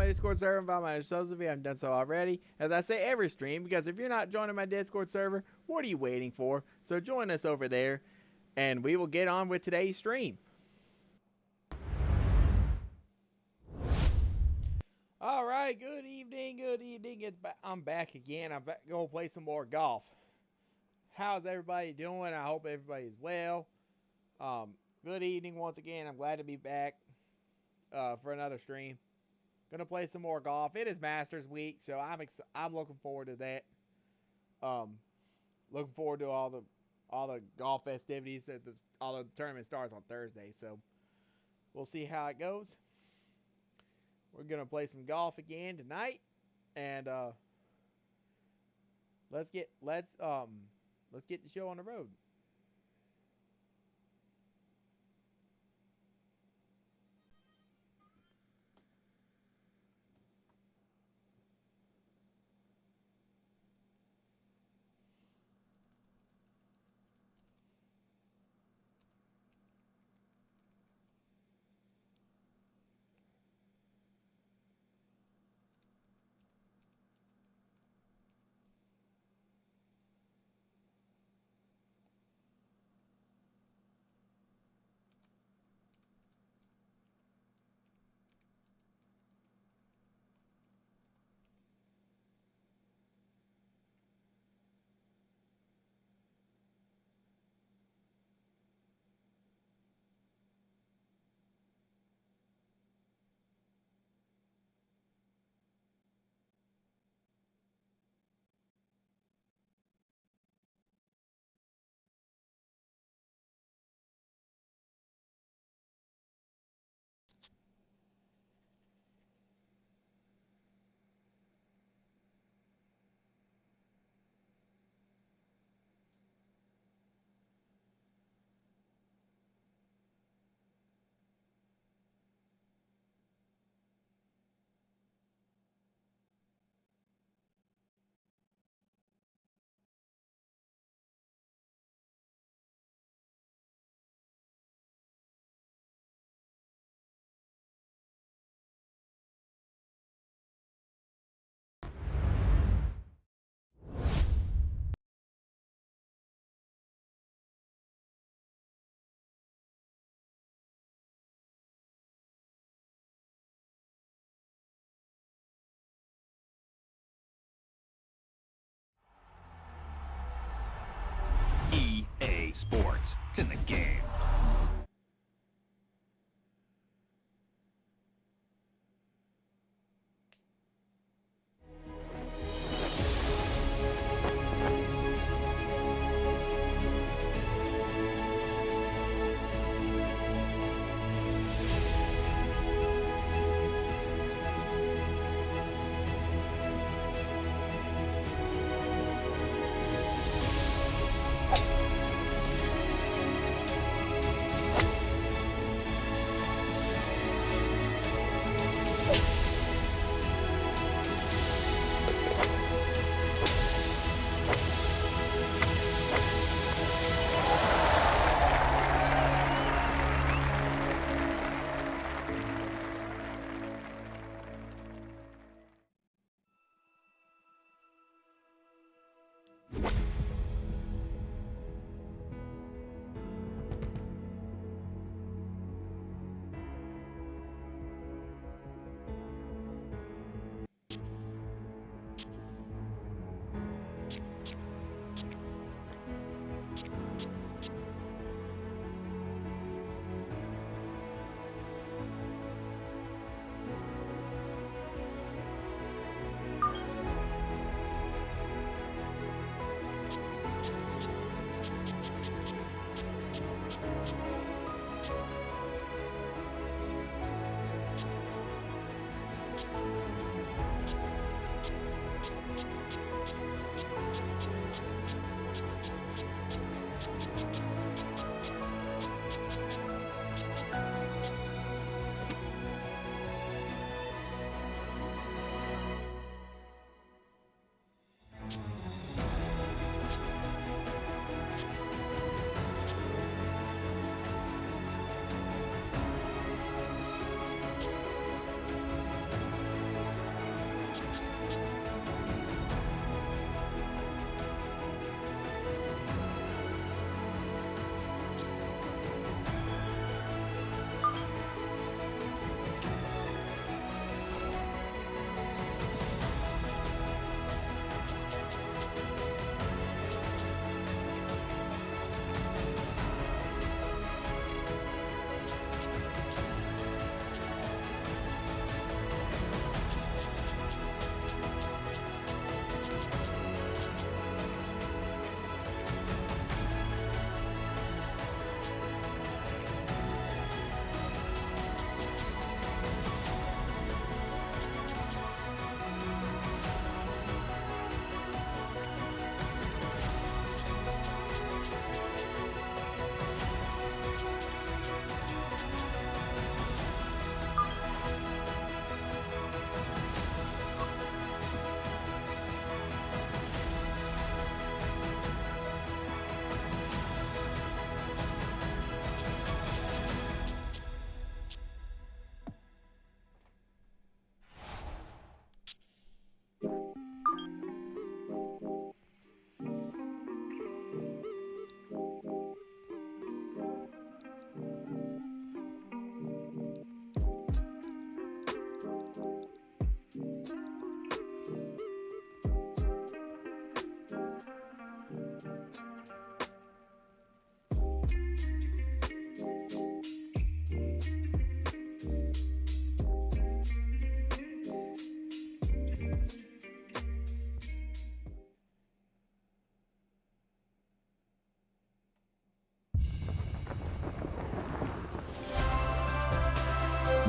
my Discord server and find my subs if you haven't done so already. As I say every stream, because if you're not joining my Discord server, what are you waiting for? So join us over there, and we will get on with today's stream. All right, good evening, good evening. I'm back again. I'm going to play some more golf. How's everybody doing? I hope everybody's well. Good evening once again. I'm glad to be back for another stream. Gonna play some more golf. It is Masters week, so I'm looking forward to that. Looking forward to all the golf festivities. All the tournament starts on Thursday, so we'll see how it goes. We're gonna play some golf again tonight, and let's get the show on the road. EA Sports. It's in the game.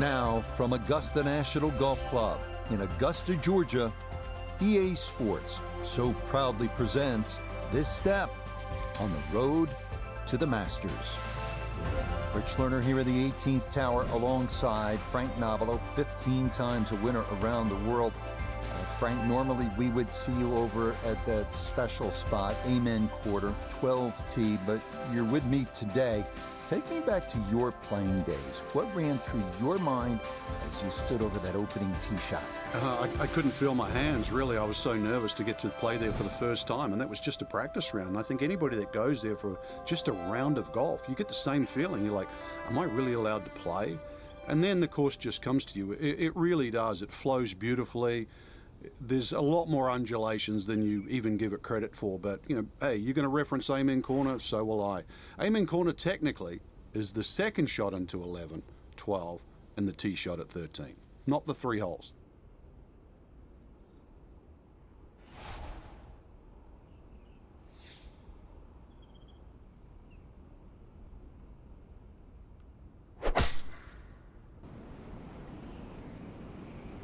Now, from Augusta National Golf Club in Augusta, Georgia, EA Sports so proudly presents this step on the road to the Masters. Rich Lerner here in the 18th Tower alongside Frank Nobilo, 15 times a winner around the world. Frank, normally we would see you over at that special spot, Amen Quarter, 12T, but you're with me today. Take me back to your playing days. What ran through your mind as you stood over that opening tee shot? I couldn't feel my hands, really. I was so nervous to get to play there for the first time, and that was just a practice round. And I think anybody that goes there for just a round of golf, you get the same feeling. You're like, am I really allowed to play? And then the course just comes to you. It really does. It flows beautifully. There's a lot more undulations than you even give it credit for, but, you know, hey, you're going to reference Amen Corner, so will I. Amen Corner, technically, is the second shot into 11, 12, and the tee shot at 13, not the 3 holes.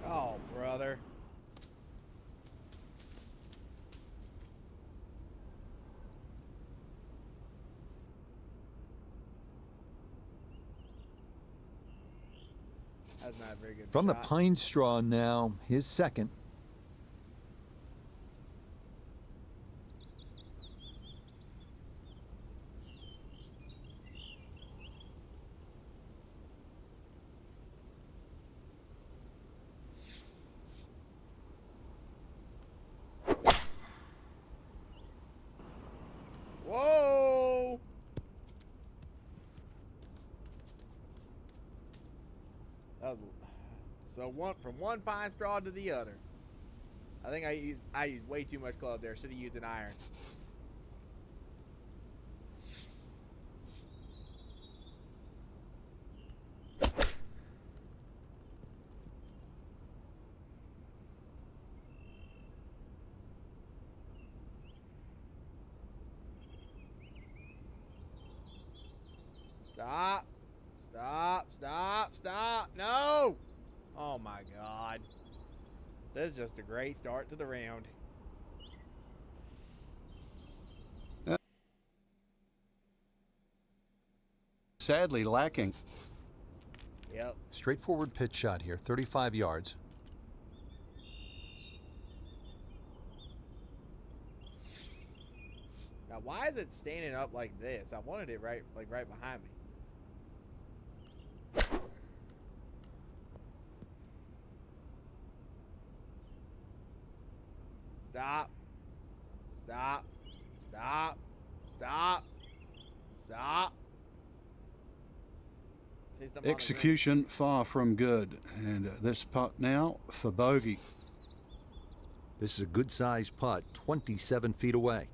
Oh, brother. That's not a very good From the shot. pine straw now, his second. Whoa! That was so from one pine straw to the other. I think I used way too much club there. Should have used an iron. Stop. Stop. Stop. Stop. No! Oh my God. This is just a great start to the round. Sadly lacking. Yep. Straightforward pitch shot here, 35 yards. Now, why is it standing up like this? I wanted it right behind me. Stop. Stop. Stop. Stop. Stop. Execution far from good. And this putt now for bogey. This is a good-sized putt, 27 feet away.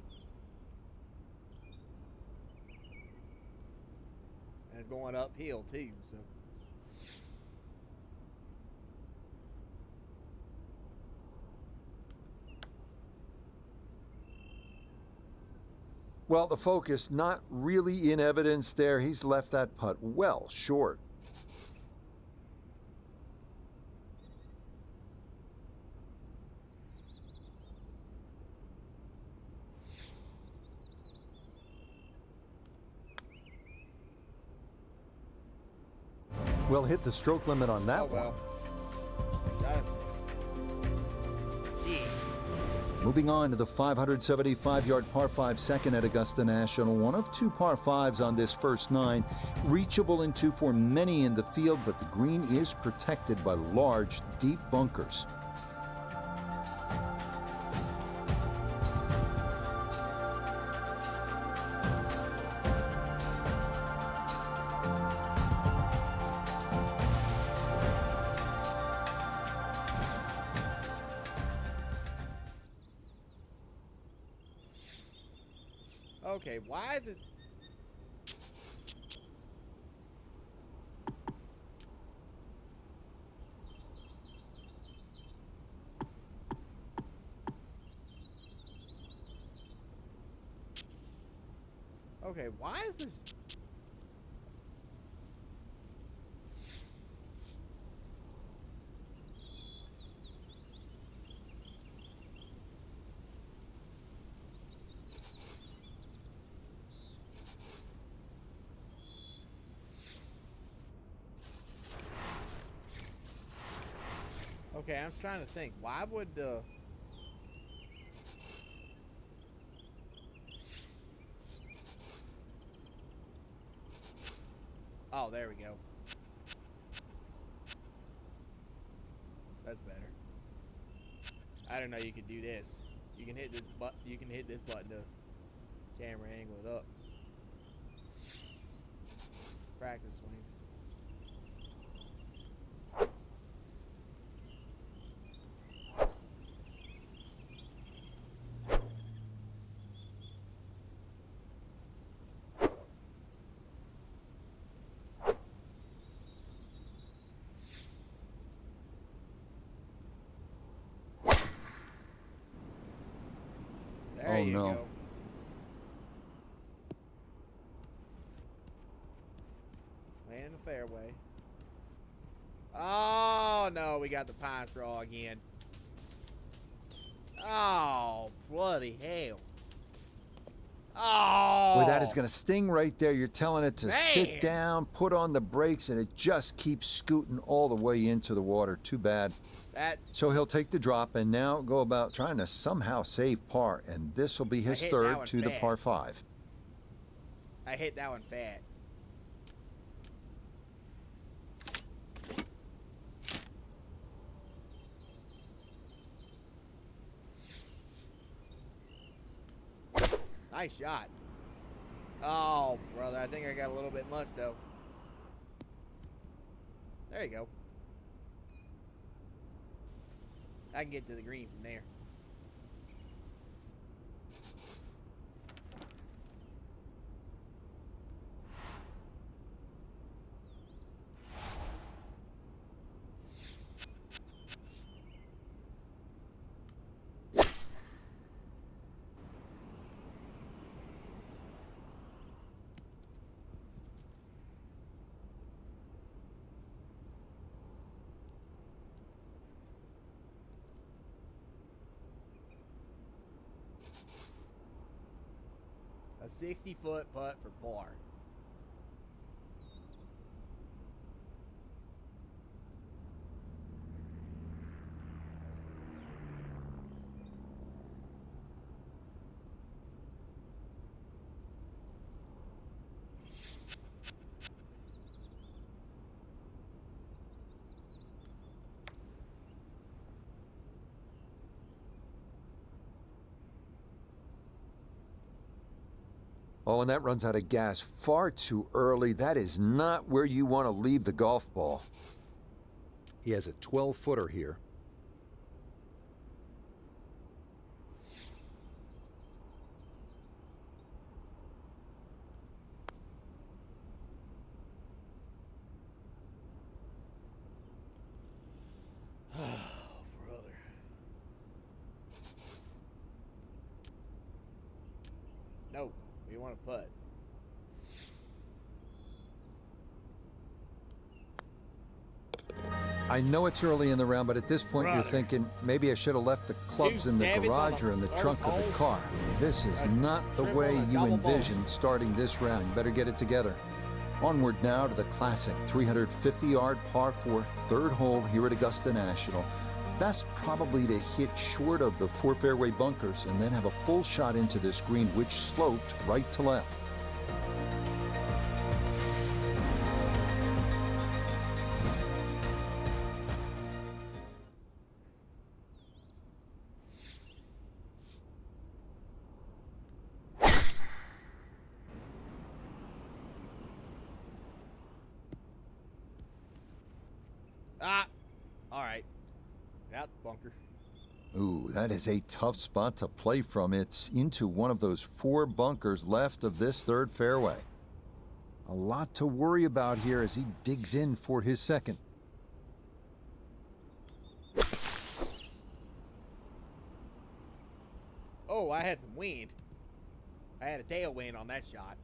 And it's going uphill, too, so. Well, the focus not really in evidence there. He's left that putt well short. Well, hit the stroke limit on that one. Just. Jeez. Moving on to the 575-yard par 5 second at Augusta National. One of 2 par 5s on this first 9. Reachable in 2 for many in the field, but the green is protected by large, deep bunkers. Okay, why is it... Okay, why is this... Okay, I'm trying to think. Why would the... Oh, there we go. That's better. I didn't know you could do this. You can hit this button to camera angle it up. Practice swings. There Oh, you no. go. Land in the fairway. Oh, no, we got the pine straw again. Oh, bloody hell. Oh. Boy, that is going to sting right there. You're telling it to Man. sit down, put on the brakes, and it just keeps scooting all the way into the water. Too bad. That's... So he'll take the drop and now go about trying to somehow save par, and this will be his hit that third one to the fast. par 5. I hit that one fat. Nice shot. Oh, brother, I think I got a little bit much, though. There you go. I can get to the green from there. A 60-foot putt for par. Oh, and that runs out of gas far too early. That is not where you want to leave the golf ball. He has a 12-footer here. Oh, brother. No, we want to putt. I know it's early in the round, but at this point you're Brother. thinking, maybe I should have left the clubs in the 2-7 on garage the or in the first trunk of hole. the car. This is A not the triple way and a you double bogey. envisioned starting this round. You better get it together. Onward now to the classic 350-yard par 4 third hole here at Augusta National. Best probably to hit short of the 4 fairway bunkers and then have a full shot into this green, which slopes right to left. Ah, all right. Out the bunker. Ooh, that is a tough spot to play from. It's into one of those 4 bunkers left of this third fairway. A lot to worry about here as he digs in for his second. Oh, I had some wind. I had a tailwind on that shot.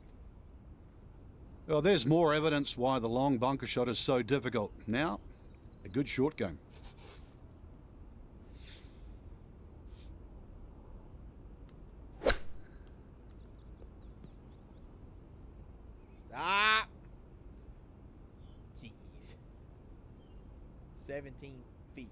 Well, there's more evidence why the long bunker shot is so difficult. Now, a good short game. Stop. Jeez. 17 feet.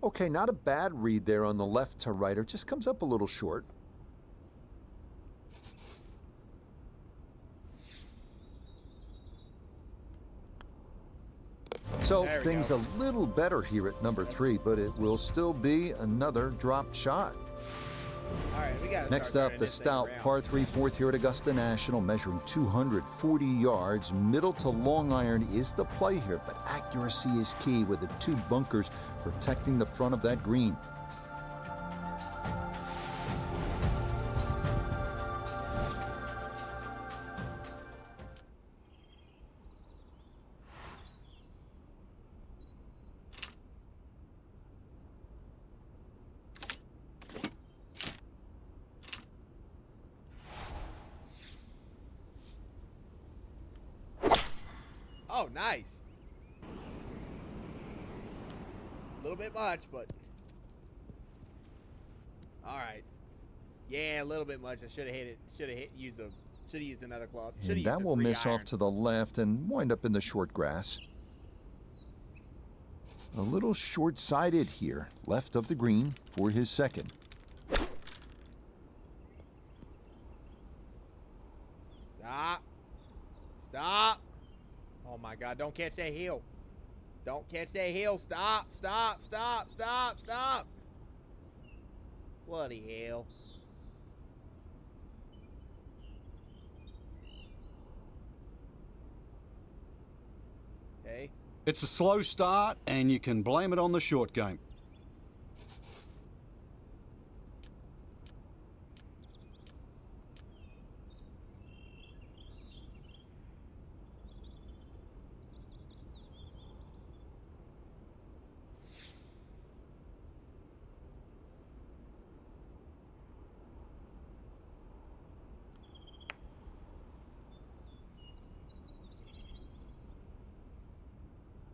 Okay, not a bad read there on the left to righter. Just comes up a little short. So things a little better here at number 3, but it will still be another dropped shot. All right, we got. Next up, the stout par 3 fourth here at Augusta National, measuring 240 yards. Middle to long iron is the play here, but accuracy is key with the 2 bunkers protecting the front of that green. Oh, nice. A little bit much, but all right. Yeah, a little bit much. I should have hit it. Should have used another club. And that will miss off to the left and wind up in the short grass. A little short-sided here, left of the green for his second. Stop. Stop. Oh my God, don't catch that heel. Don't catch that heel. Stop, stop, stop, stop, stop. Bloody hell. Okay. It's a slow start, and you can blame it on the short game.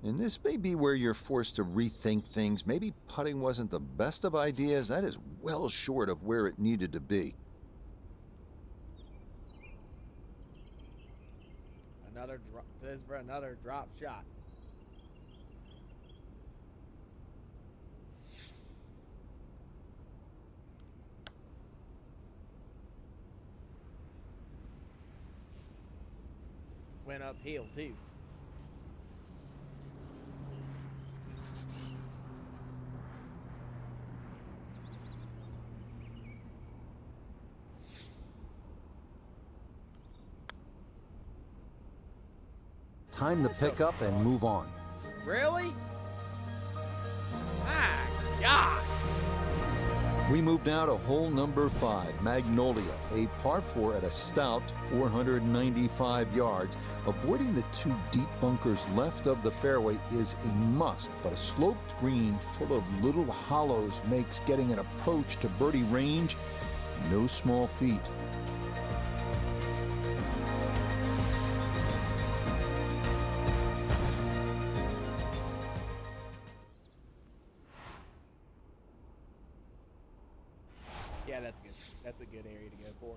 And this may be where you're forced to rethink things. Maybe putting wasn't the best of ideas. That is well short of where it needed to be. Another drop. This is for another drop shot. Went uphill too. Time to pick up and move on. Really? My God. We move now to hole number 5, Magnolia, a par 4 at a stout 495 yards. Avoiding the 2 deep bunkers left of the fairway is a must, but a sloped green full of little hollows makes getting an approach to birdie range no small feat. Yeah, that's good. That's a good area to go for.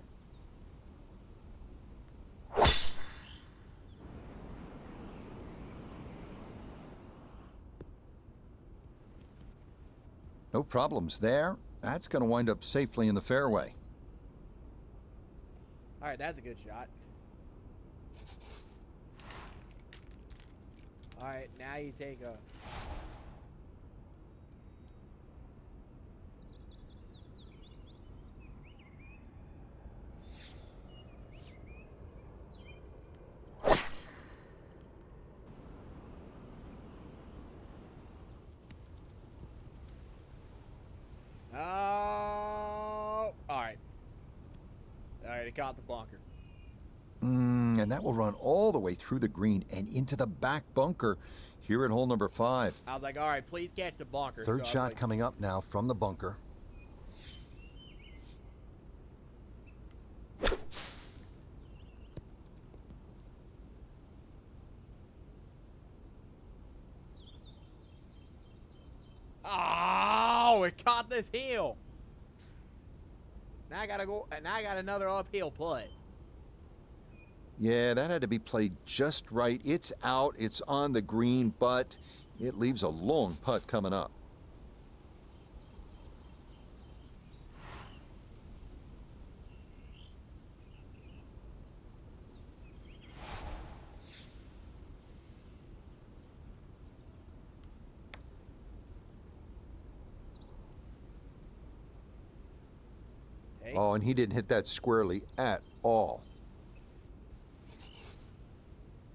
No problems there. That's going to wind up safely in the fairway. All right, that's a good shot. All right, now you take a... Oh, all right. All right, it caught the bunker. And that will run all the way through the green and into the back bunker here at hole number 5. I was like, all right, please catch the bunker. Third So shot coming up now from the bunker. Oh, it caught this hill. Now I gotta go, and now I got another uphill putt. Yeah, that had to be played just right. It's out, it's on the green, but it leaves a long putt coming up. Okay. Oh, and he didn't hit that squarely at all.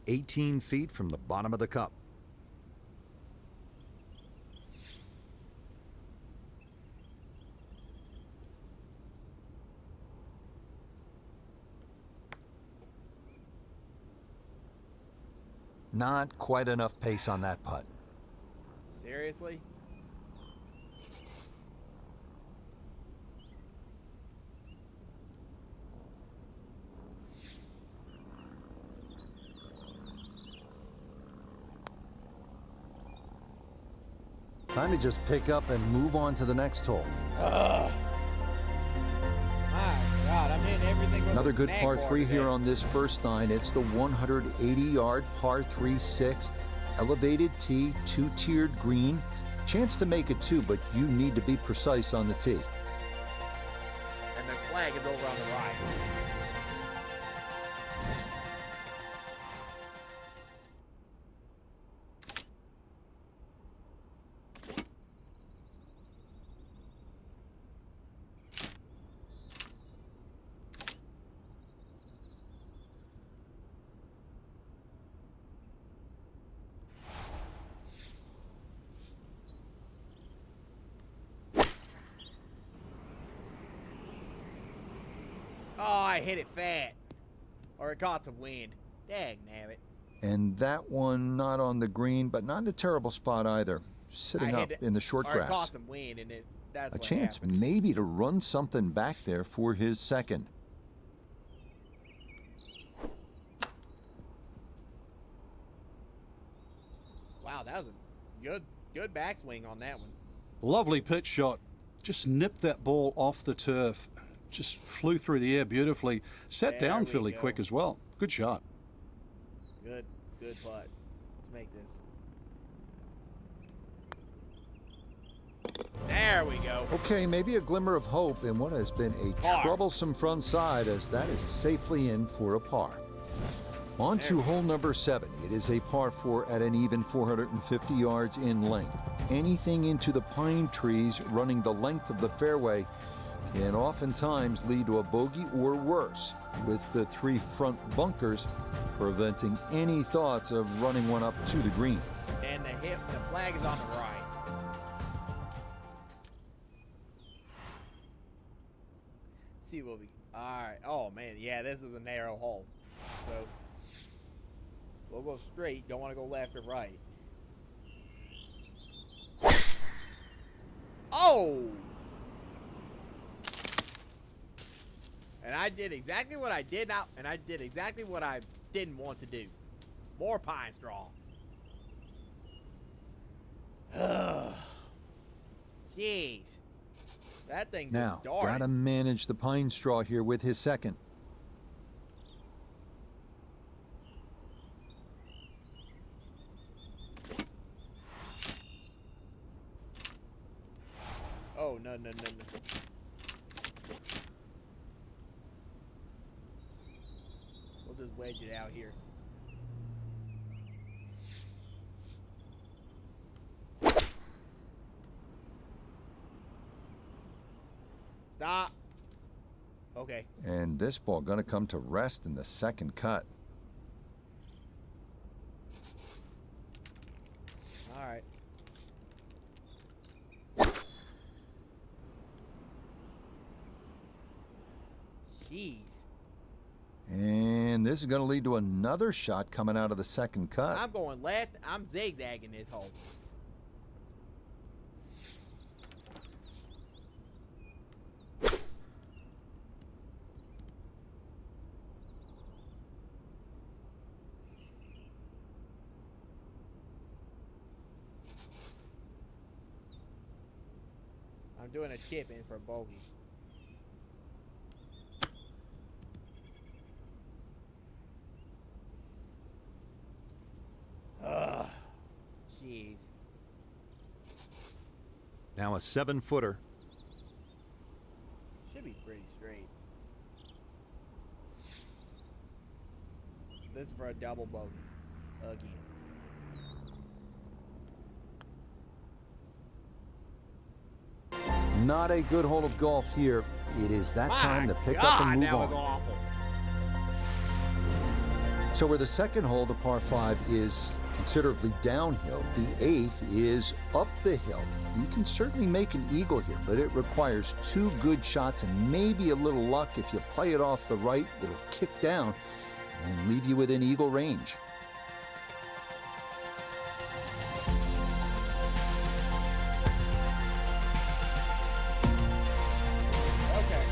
18 feet from the bottom of the cup. Not quite enough pace on that putt. Seriously? Time to just pick up and move on to the next hole. Ugh. My God, I'm hitting everything with Another a good snack par bar 3 today. here on this first nine. It's the 180-yard par 3 sixth. Elevated tee, two-tiered green. Chance to make it two, but you need to be precise on the tee. And the flag is over on the right. Oh, I hit it fat. Or it caught some wind. Dang nabbit. And that one not on the green, but not in a terrible spot either. Sitting I up hit it- in the short Or it caught grass. some wind and that's A what chance happened. maybe to run something back there for his second. Wow, that was a good backswing on that one. Lovely pitch shot. Just nipped that ball off the turf. Just flew through the air beautifully. Sat There down we fairly go. quick as well. Good shot. Good putt. Let's make this. There we go. Okay, maybe a glimmer of hope in what has been a Par. troublesome front side, as that is safely in for a par. On There to we hole number 7. It is a par 4 at an even 450 yards in length. Anything into the pine trees running the length of the fairway can oftentimes lead to a bogey or worse, with the 3 front bunkers preventing any thoughts of running one up to the green. And the flag is on the right. See what we. Alright. Oh man, yeah, this is a narrow hole. So we'll go straight, don't want to go left or right. Oh! And I did exactly what I did not, and I did exactly what I didn't want to do. More pine straw. Jeez. That thing's Now, dark. gotta manage the pine straw here with his second. Oh, no. We'll just wedge it out here. Stop. Okay. And this ball gonna come to rest in the second cut. All right. Jeez. And this is gonna lead to another shot coming out of the second cut. I'm going left. I'm zigzagging this hole. I'm doing a chip in for bogey. Ugh. Jeez. Now a 7-footer. Should be pretty straight. This is for a double bogey. Again. Not a good hole of golf here. it is that My time to pick God, up and move that was on. awful. So where the second hole, the par 5, is considerably downhill, the 8th is up the hill. You can certainly make an eagle here, but it requires 2 good shots and maybe a little luck. If you play it off the right, it'll kick down and leave you within eagle range. Okay.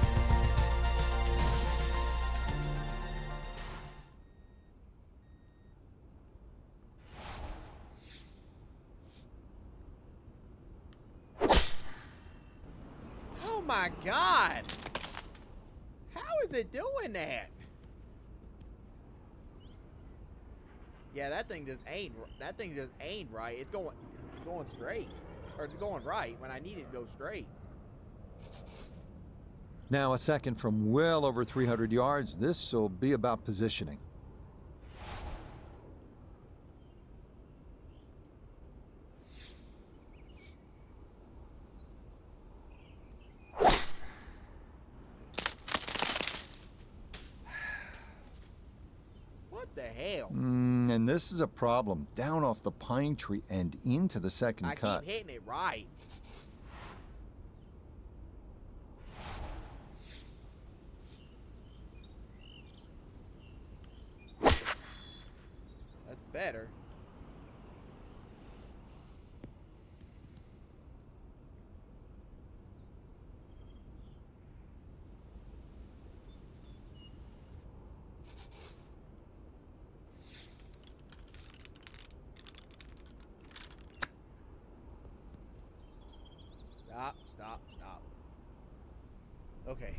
Oh my God! How is it doing that? Yeah, that thing just ain't. That thing just ain't right. It's going straight, or it's going right when I need it to go straight. Now a second from well over 300 yards. This will be about positioning. What the hell? And this is a problem. Down off the pine tree and into the second I cut. keep hitting it right. That's better. Stop. Okay.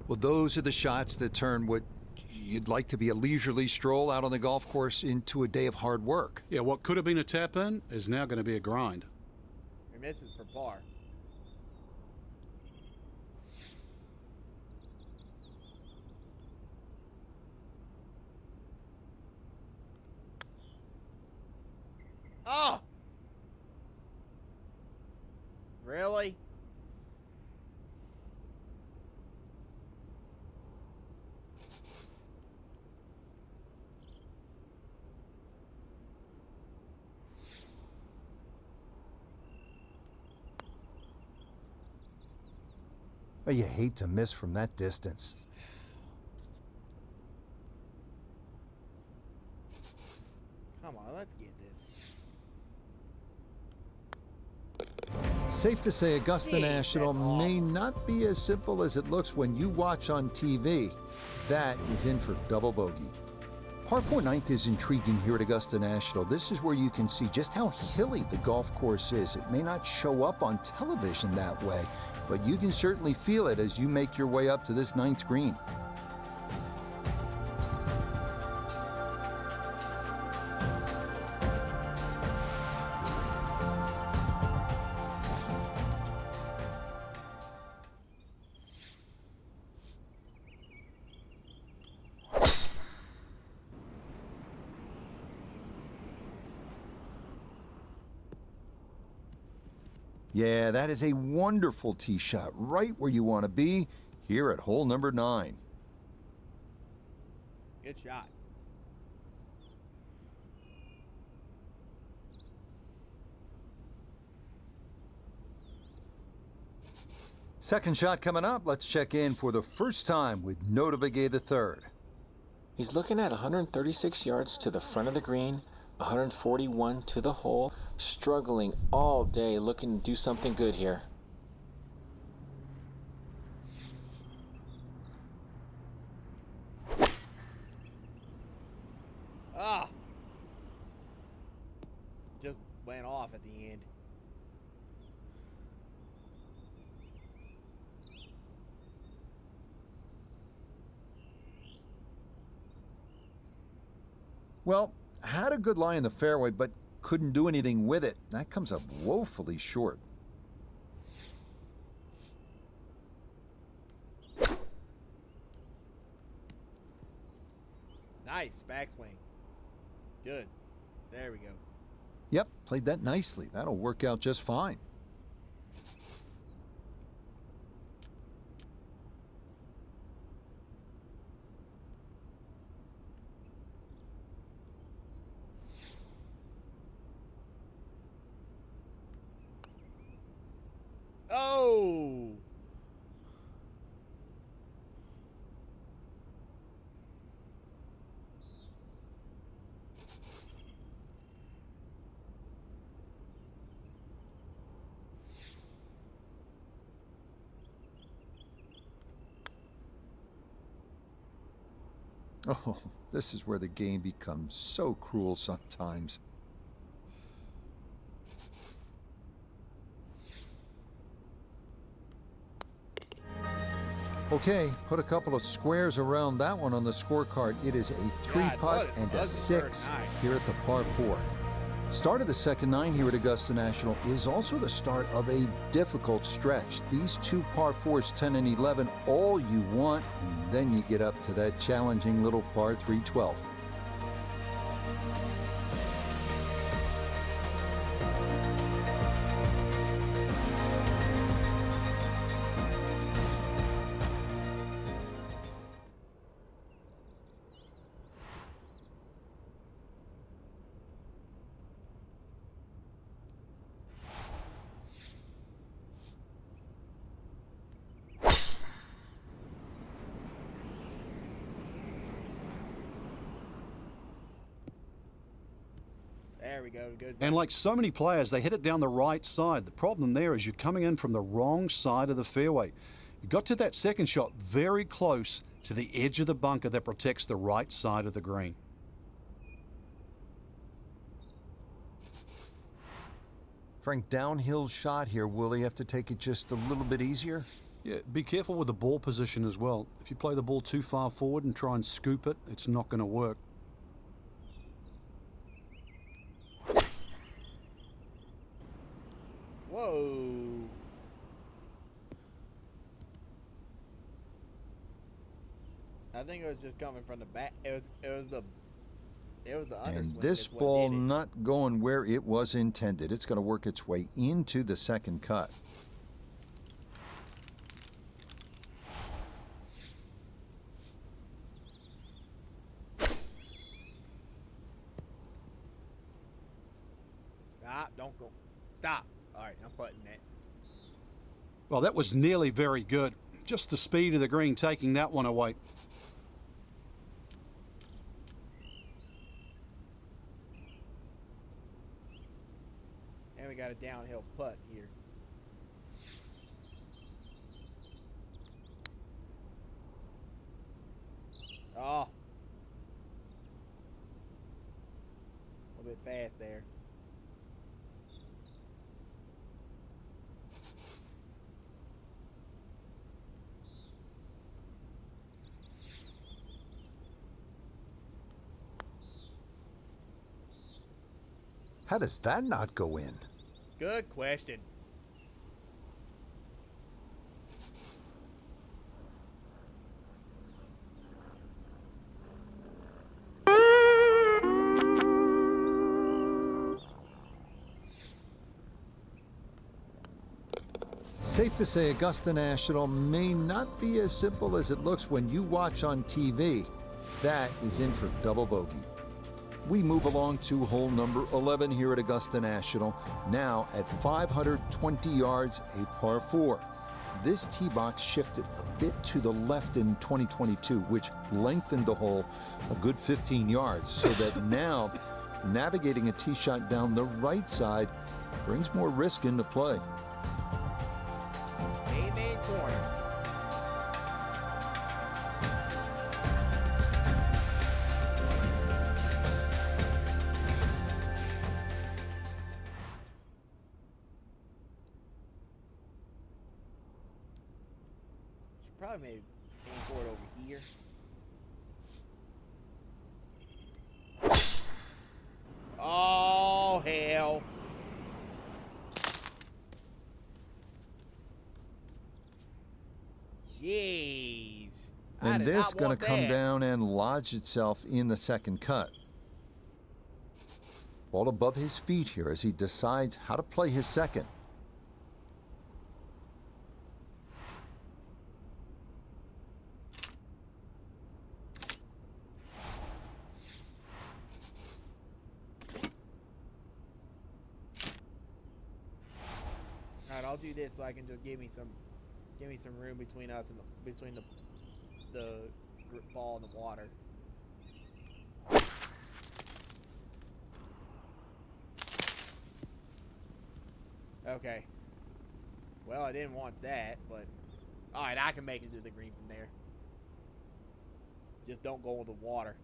Well, those are the shots that turn what you'd like to be a leisurely stroll out on the golf course into a day of hard work. Yeah, what could have been a tap in is now going to be a grind. Your misses for par. Oh! Really? Oh, you hate to miss from that distance. Come on, let's get this. Safe to say Augusta Gee, National that's awful. may not be as simple as it looks when you watch on TV. That is in for double bogey. Par 4 ninth is intriguing here at Augusta National. This is where you can see just how hilly the golf course is. It may not show up on television that way, but you can certainly feel it as you make your way up to this 9th green. Yeah, that is a wonderful tee shot, right where you want to be here at hole number 9. Good shot. Second shot coming up. Let's check in for the first time with Notah Begay III. He's looking at 136 yards to the front of the green, 141 to the hole, struggling all day, looking to do something good here. Ah! Just went off at the end. Well, had a good lie in the fairway, but couldn't do anything with it. That comes up woefully short. Nice backswing. Good. There we go. Yep, played that nicely. That'll work out just fine. Oh, this is where the game becomes so cruel sometimes. Okay, put a couple of squares around that one on the scorecard. It is a 3-putt and a 6 here at the par 4. Start of the second 9 here at Augusta National is also the start of a difficult stretch. These 2 par 4s, 10 and 11, all you want, and then you get up to that challenging little par 3, 12. There we go. Good. And like so many players, they hit it down the right side. The problem there is you're coming in from the wrong side of the fairway. You got to that second shot very close to the edge of the bunker that protects the right side of the green. Frank, downhill shot here. Will he have to take it just a little bit easier? Yeah, be careful with the ball position as well. If you play the ball too far forward and try and scoop it, it's not going to work. Whoa. I think it was just coming from the back. It was the underswing. And this that's what ball did it. not going where it was intended. It's going to work its way into the second cut. Stop! Don't go. Stop! All right, I'm putting that. Well, that was nearly very good. Just the speed of the green taking that one away. And we got a downhill putt here. Oh. A little bit fast there. How does that not go in? Good question. Safe to say Augusta National may not be as simple as it looks when you watch on TV. That is in for double bogey. We move along to hole number 11 here at Augusta National, now at 520 yards, a par 4. This tee box shifted a bit to the left in 2022, which lengthened the hole a good 15 yards, so that now navigating a tee shot down the right side brings more risk into play. Amen corner. Should probably maybe aim for it over here. Oh hell. Jeez. I And did this not going want to come that. down and lodge itself in the second cut. Ball above his feet here as he decides how to play his second. All right, I'll do this so I can just give me some room between us and between the ball and the water. Okay. Well, I didn't want that, but all right, I can make it to the green from there. Just don't go in the water.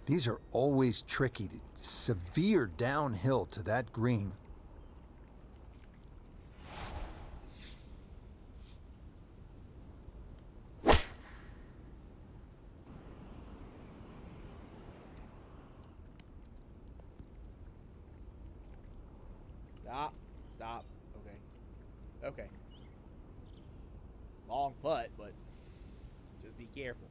These are always tricky. Severe downhill to that green. Stop. Stop. Okay. Okay. Long putt, but just be careful.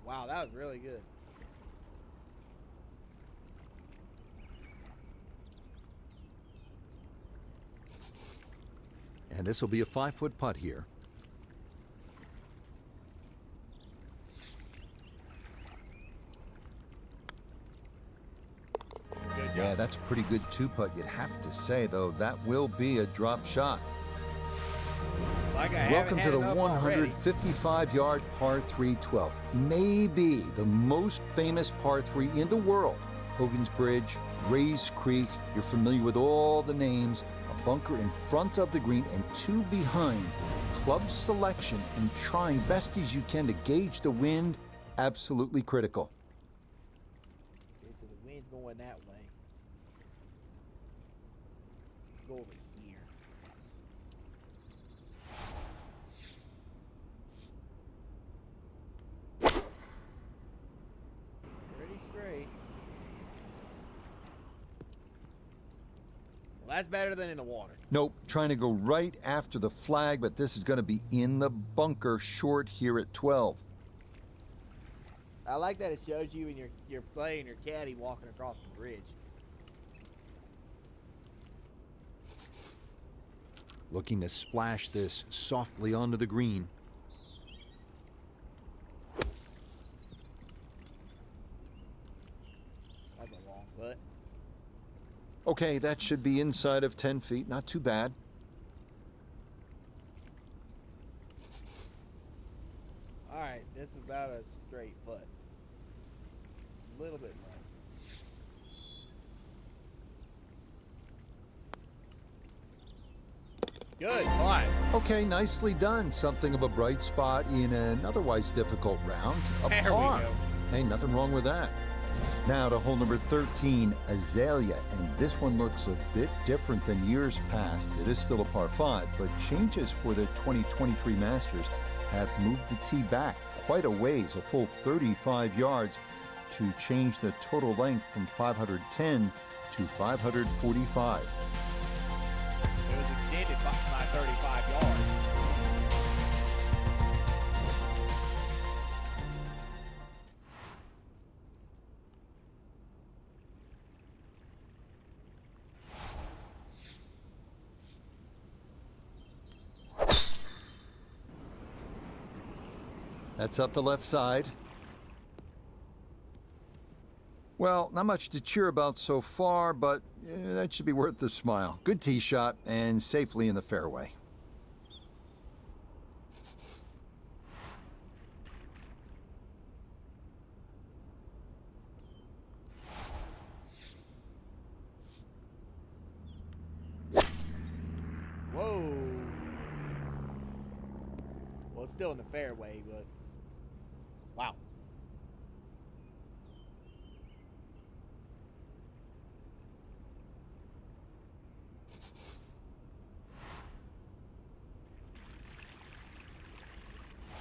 Wow, that was really good. And this will be a 5-foot putt here. Good job. Yeah, that's a pretty good 2-putt. You'd have to say, though, that will be a drop shot. Like I Welcome haven't to had the enough already. 155-yard par 3 12. Maybe the most famous par 3 in the world. Hogan's Bridge, Rays Creek. You're familiar with all the names. A bunker in front of the green and 2 behind. Club selection and trying best as you can to gauge the wind, absolutely critical. Okay, so the wind's going that way. Let's go over here. Pretty straight. Well, that's better than in the water. Nope, trying to go right after the flag, but this is going to be in the bunker short here at 12. I like that it shows you and your play and your caddy walking across the bridge. Looking to splash this softly onto the green. That's a long putt. Okay, that should be inside of 10 feet. Not too bad. Alright, this is about a straight putt. A little bit low. Good putt. Okay, nicely done. Something of a bright spot in an otherwise difficult round. A There we par. go. Hey, nothing wrong with that. Now to hole number 13, Azalea, and this one looks a bit different than years past. It is still a par 5, but changes for the 2023 Masters have moved the tee back quite a ways, a full 35 yards, to change the total length from 510 to 545. It was extended by 35 yards. That's up the left side. Well, not much to cheer about so far, but that should be worth the smile. Good tee shot and safely in the fairway. Whoa. Well, it's still in the fairway, but wow.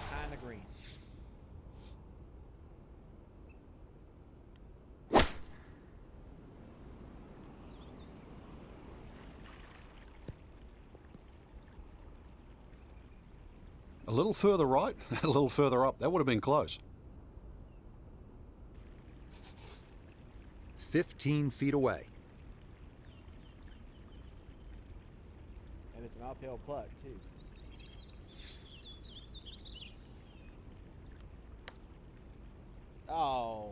Behind the green. A little further right, a little further up. That would have been close. 15 feet away. And it's an uphill putt, too. Oh,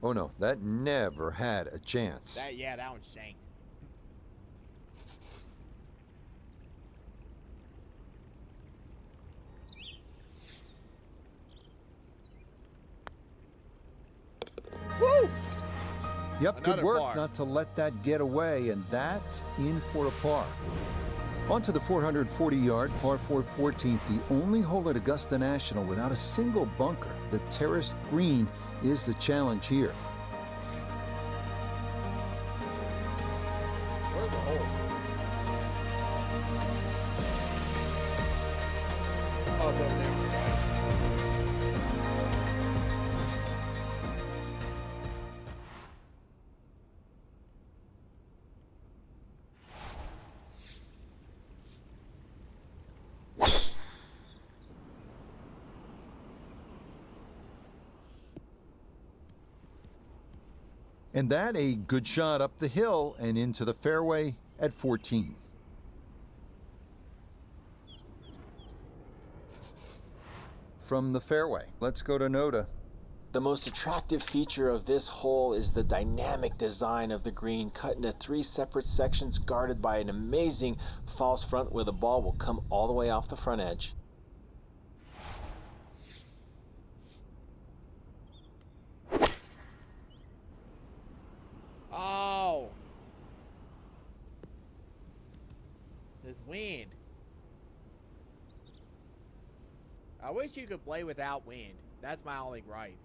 Oh no, that never had a chance. that one's shanked. Yep, good Another work par. not to let that get away, and that's in for a par. On to the 440-yard par 4 14th, the only hole at Augusta National without a single bunker. The terraced green is the challenge here. Where's the hole? Oh, it's over there. And that a good shot up the hill and into the fairway at 14. From the fairway, let's go to Noda. The most attractive feature of this hole is the dynamic design of the green, cut into 3 separate sections guarded by an amazing false front where the ball will come all the way off the front edge. Oh. This wind. I wish you could play without wind. That's my only gripe.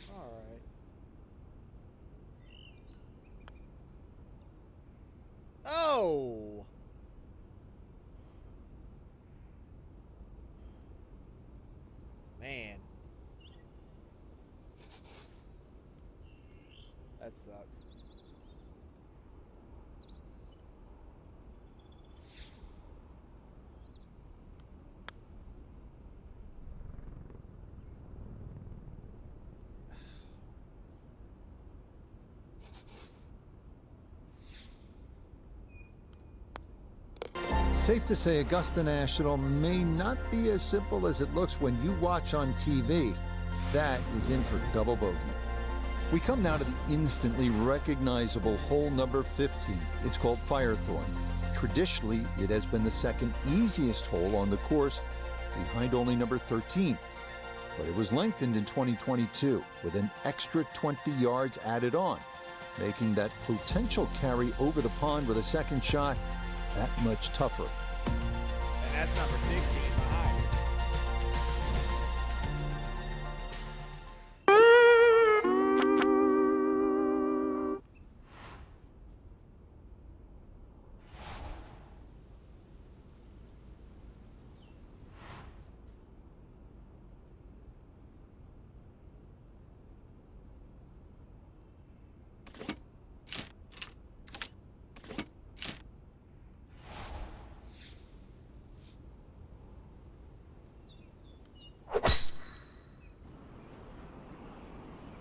Alright. Oh! Man. That sucks. Safe to say Augusta National may not be as simple as it looks when you watch on TV. That is in for double bogey. We come now to the instantly recognizable hole number 15. It's called Firethorn. Traditionally, it has been the second easiest hole on the course, behind only number 13. But it was lengthened in 2022 with an extra 20 yards added on, making that potential carry over the pond with a second shot that much tougher. And that's number 16 behind.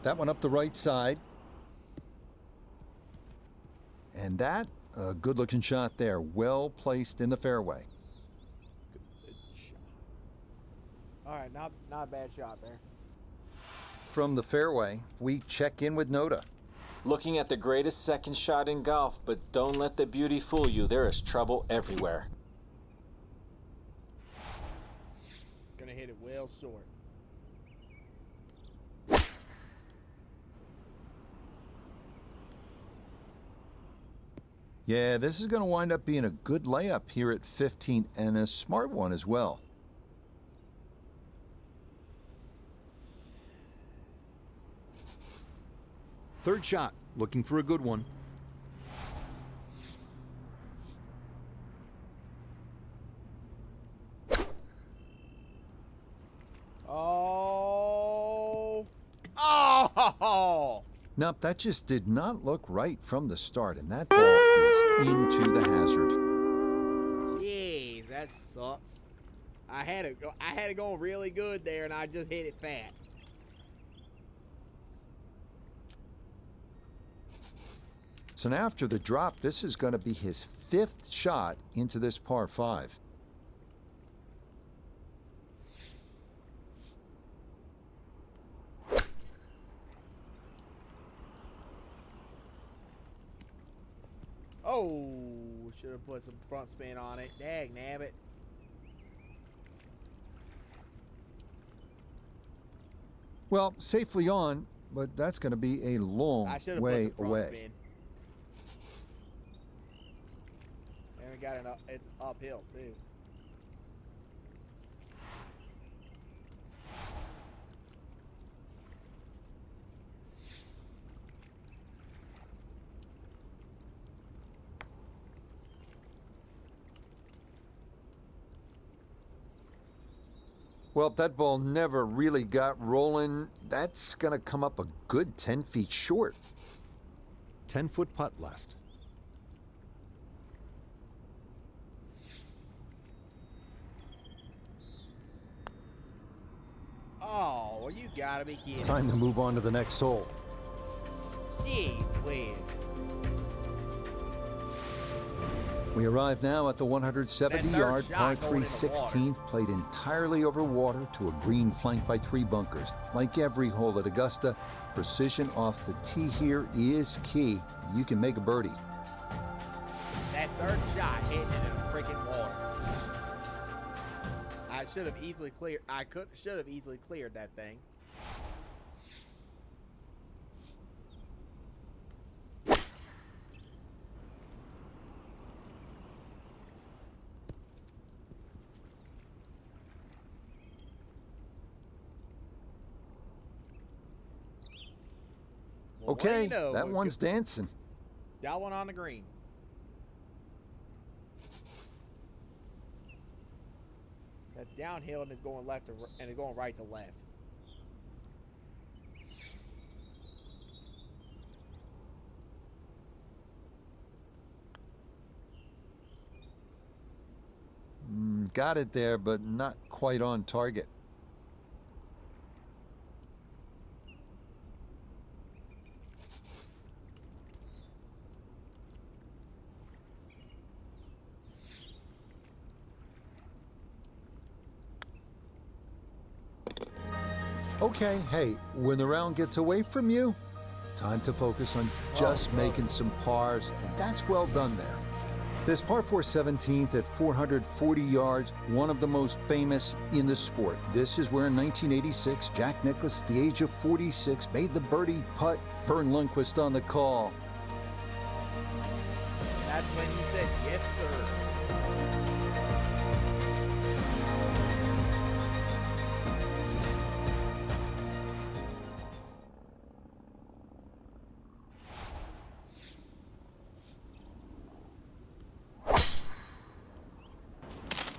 That one up the right side. And that, a good-looking shot there, well placed in the fairway. Good shot. Alright, not a bad shot there. From the fairway, we check in with Noda. Looking at the greatest second shot in golf, but don't let the beauty fool you. There is trouble everywhere. Gonna hit it well short. Yeah, this is going to wind up being a good layup here at 15, and a smart one as well. Third shot, looking for a good one. Oh! Oh! Nope, that just did not look right from the start, and that ball is into the hazard. Jeez, that sucks. I had it going really good there, and I just hit it fat. So now after the drop, this is going to be his 5th shot into this par 5. Oh, should have put some front spin on it. Dag nabbit. Well, safely on, but that's going to be a long I should have way put some front away. spin. And we got it's uphill too. Well, that ball never really got rolling. That's going to come up a good 10 feet short. 10-foot putt left. Oh, well, you gotta be kidding. Time to move on to the next hole. Gee whiz. We arrive now at the 170-yard shot par going 3 in the water. 16th, played entirely over water to a green flanked by 3 bunkers. Like every hole at Augusta, precision off the tee here is key. You can make a birdie. That third shot hitting it in the freaking water. I should have easily cleared. Should have easily cleared that thing. Well, what do Okay, you know, that one's dancing. that one on the green. That's downhill and it's going left to, and it's going right to left. Got it there, but not quite on target. Okay, hey, when the round gets away from you, time to focus on just making some pars, and that's well done there. This par 4 17th at 440 yards, one of the most famous in the sport. This is where in 1986, Jack Nicklaus, at the age of 46, made the birdie putt. Vern Lundquist on the call. That's when he said, yes, sir.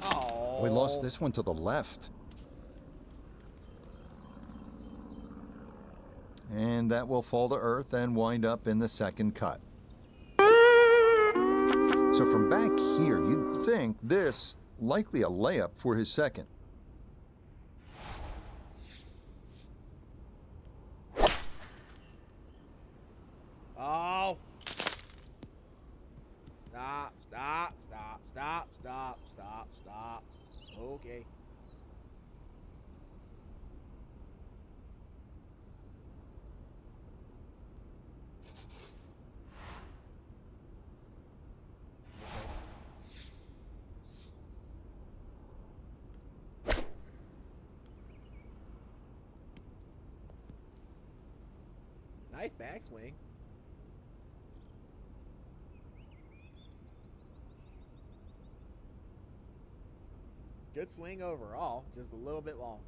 Oh. We lost this one to the left. And that will fall to earth and wind up in the second cut. So from back here, you'd think this likely a layup for his second. Oh. Stop, stop, stop, stop, stop, stop, stop. Okay. Nice backswing. Good swing overall, just a little bit long.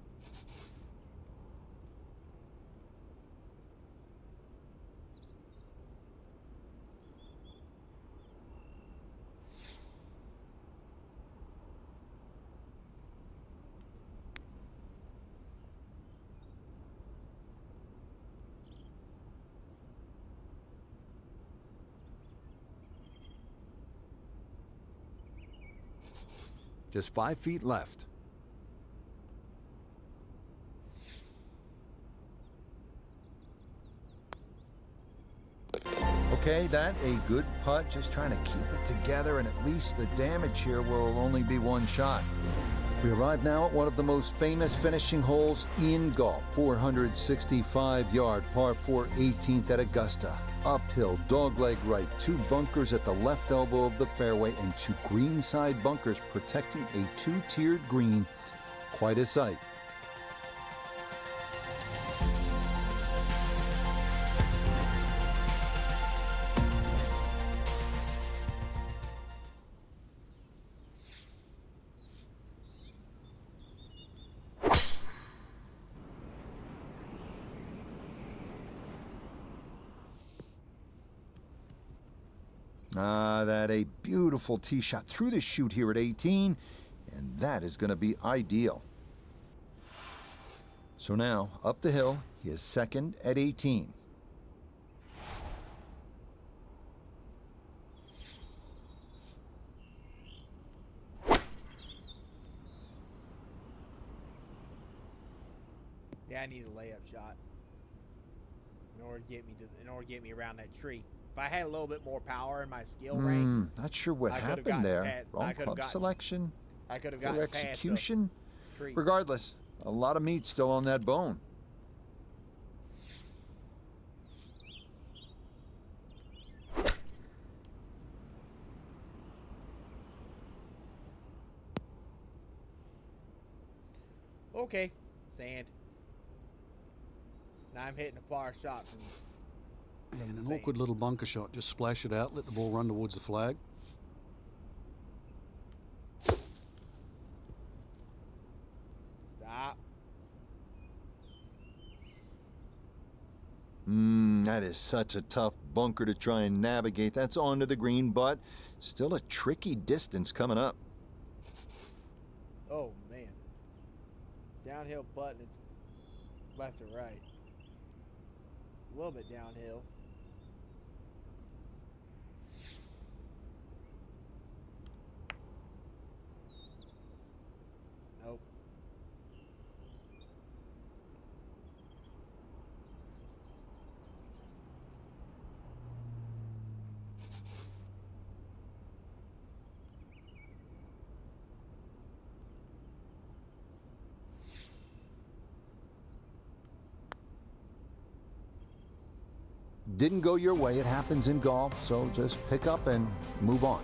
Just 5 feet left. Okay, that a good putt, just trying to keep it together, and at least the damage here will only be one shot. We arrive now at one of the most famous finishing holes in golf, 465-yard par 4 18th at Augusta. Uphill, dogleg right, 2 bunkers at the left elbow of the fairway, and 2 greenside bunkers protecting a 2-tiered green. Quite a sight. That a beautiful tee shot through the chute here at 18, and that is going to be ideal. So now, up the hill, he is second at 18. Yeah, I need a layup shot in order to get me around that tree. If I had a little bit more power in my skill ranks, Not sure what I could've happened gotten there. past- I Wrong could've club gotten- selection, I could have poor gotten past execution. the tree. Regardless, a lot of meat still on that bone. Okay, sand. Now I'm hitting a par shot from And the an sand. awkward little bunker shot. Just splash it out, let the ball run towards the flag. Stop. That is such a tough bunker to try and navigate. That's onto the green, but still a tricky distance coming up. Oh man. Downhill putt and it's left or right. It's a little bit downhill. Nope. Didn't go your way. It happens in golf, so just pick up and move on.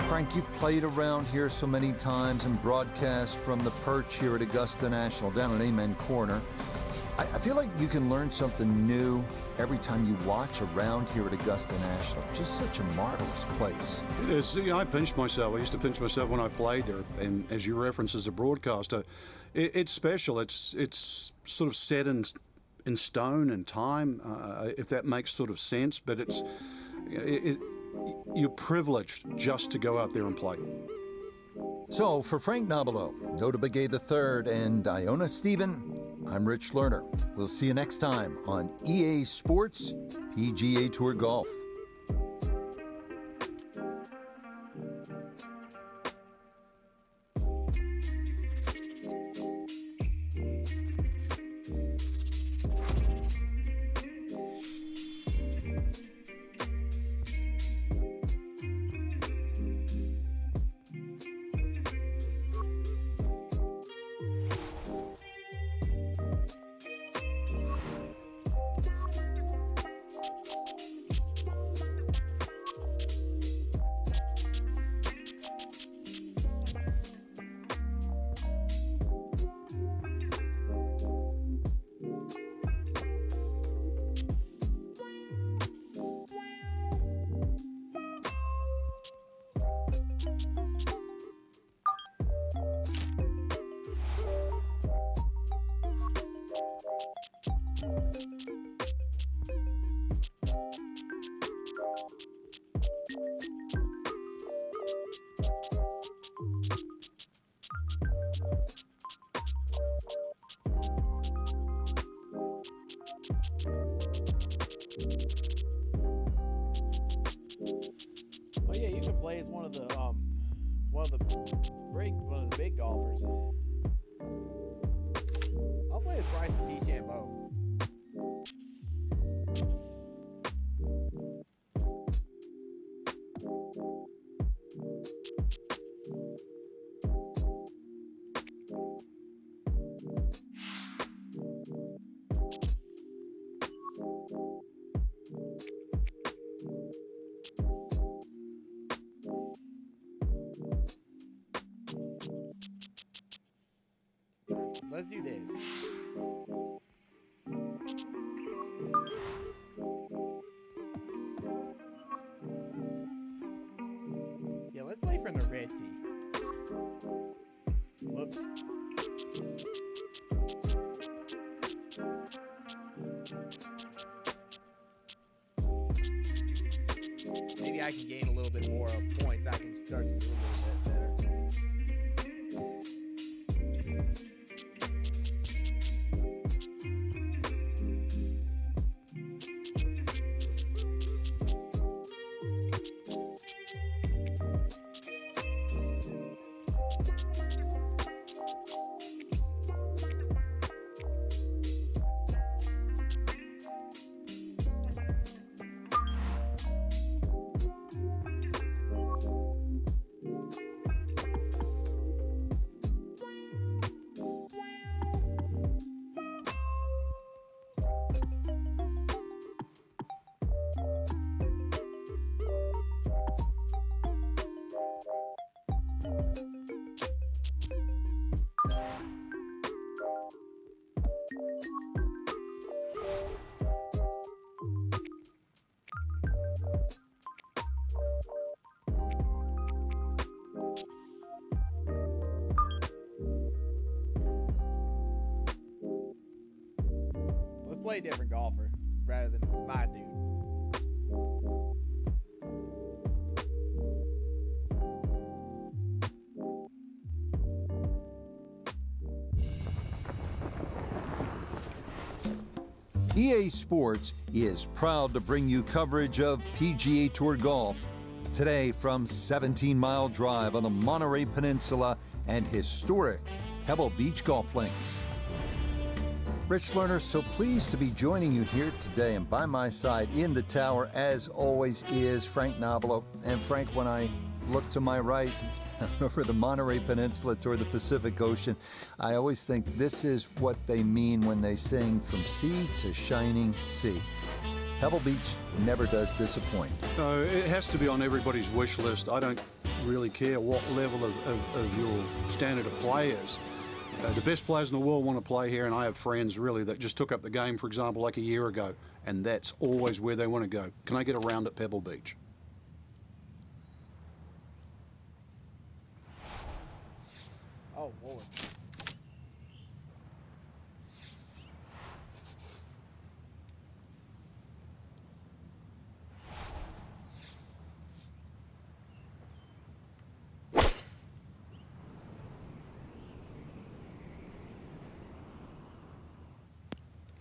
Frank, you've played around here so many times and broadcast from the perch here at Augusta National down at Amen Corner. I feel like you can learn something new every time you watch around here at Augusta National. Just such a marvelous place. It is. I pinched myself. I used to pinch myself when I played there. And as you reference as a broadcaster, it's special. It's sort of set in stone and time, if that makes sort of sense. But you're privileged just to go out there and play. So for Frank Nobilo, Nota Begay III, and Iona Stephen, I'm Rich Lerner. We'll see you next time on EA Sports PGA Tour Golf. let's do this. Yeah, let's play from the red tee. Whoops. Maybe I can gain a little bit more points. I can start to do a little bit better. Play a different golfer rather than my dude. EA Sports is proud to bring you coverage of PGA Tour golf. Today from 17 Mile Drive on the Monterey Peninsula and historic Pebble Beach golf links. Rich Lerner, so pleased to be joining you here today, and by my side in the tower, as always, is Frank Nobilo. And Frank, when I look to my right over the Monterey Peninsula toward the Pacific Ocean, I always think this is what they mean when they sing "From Sea to Shining Sea." Pebble Beach never does disappoint. No, it has to be on everybody's wish list. I don't really care what level of your standard of play is. The best players in the world want to play here, and I have friends really that just took up the game, for example, like a year ago, and that's always where they want to go. Can I get a round at Pebble Beach? Oh, Lord.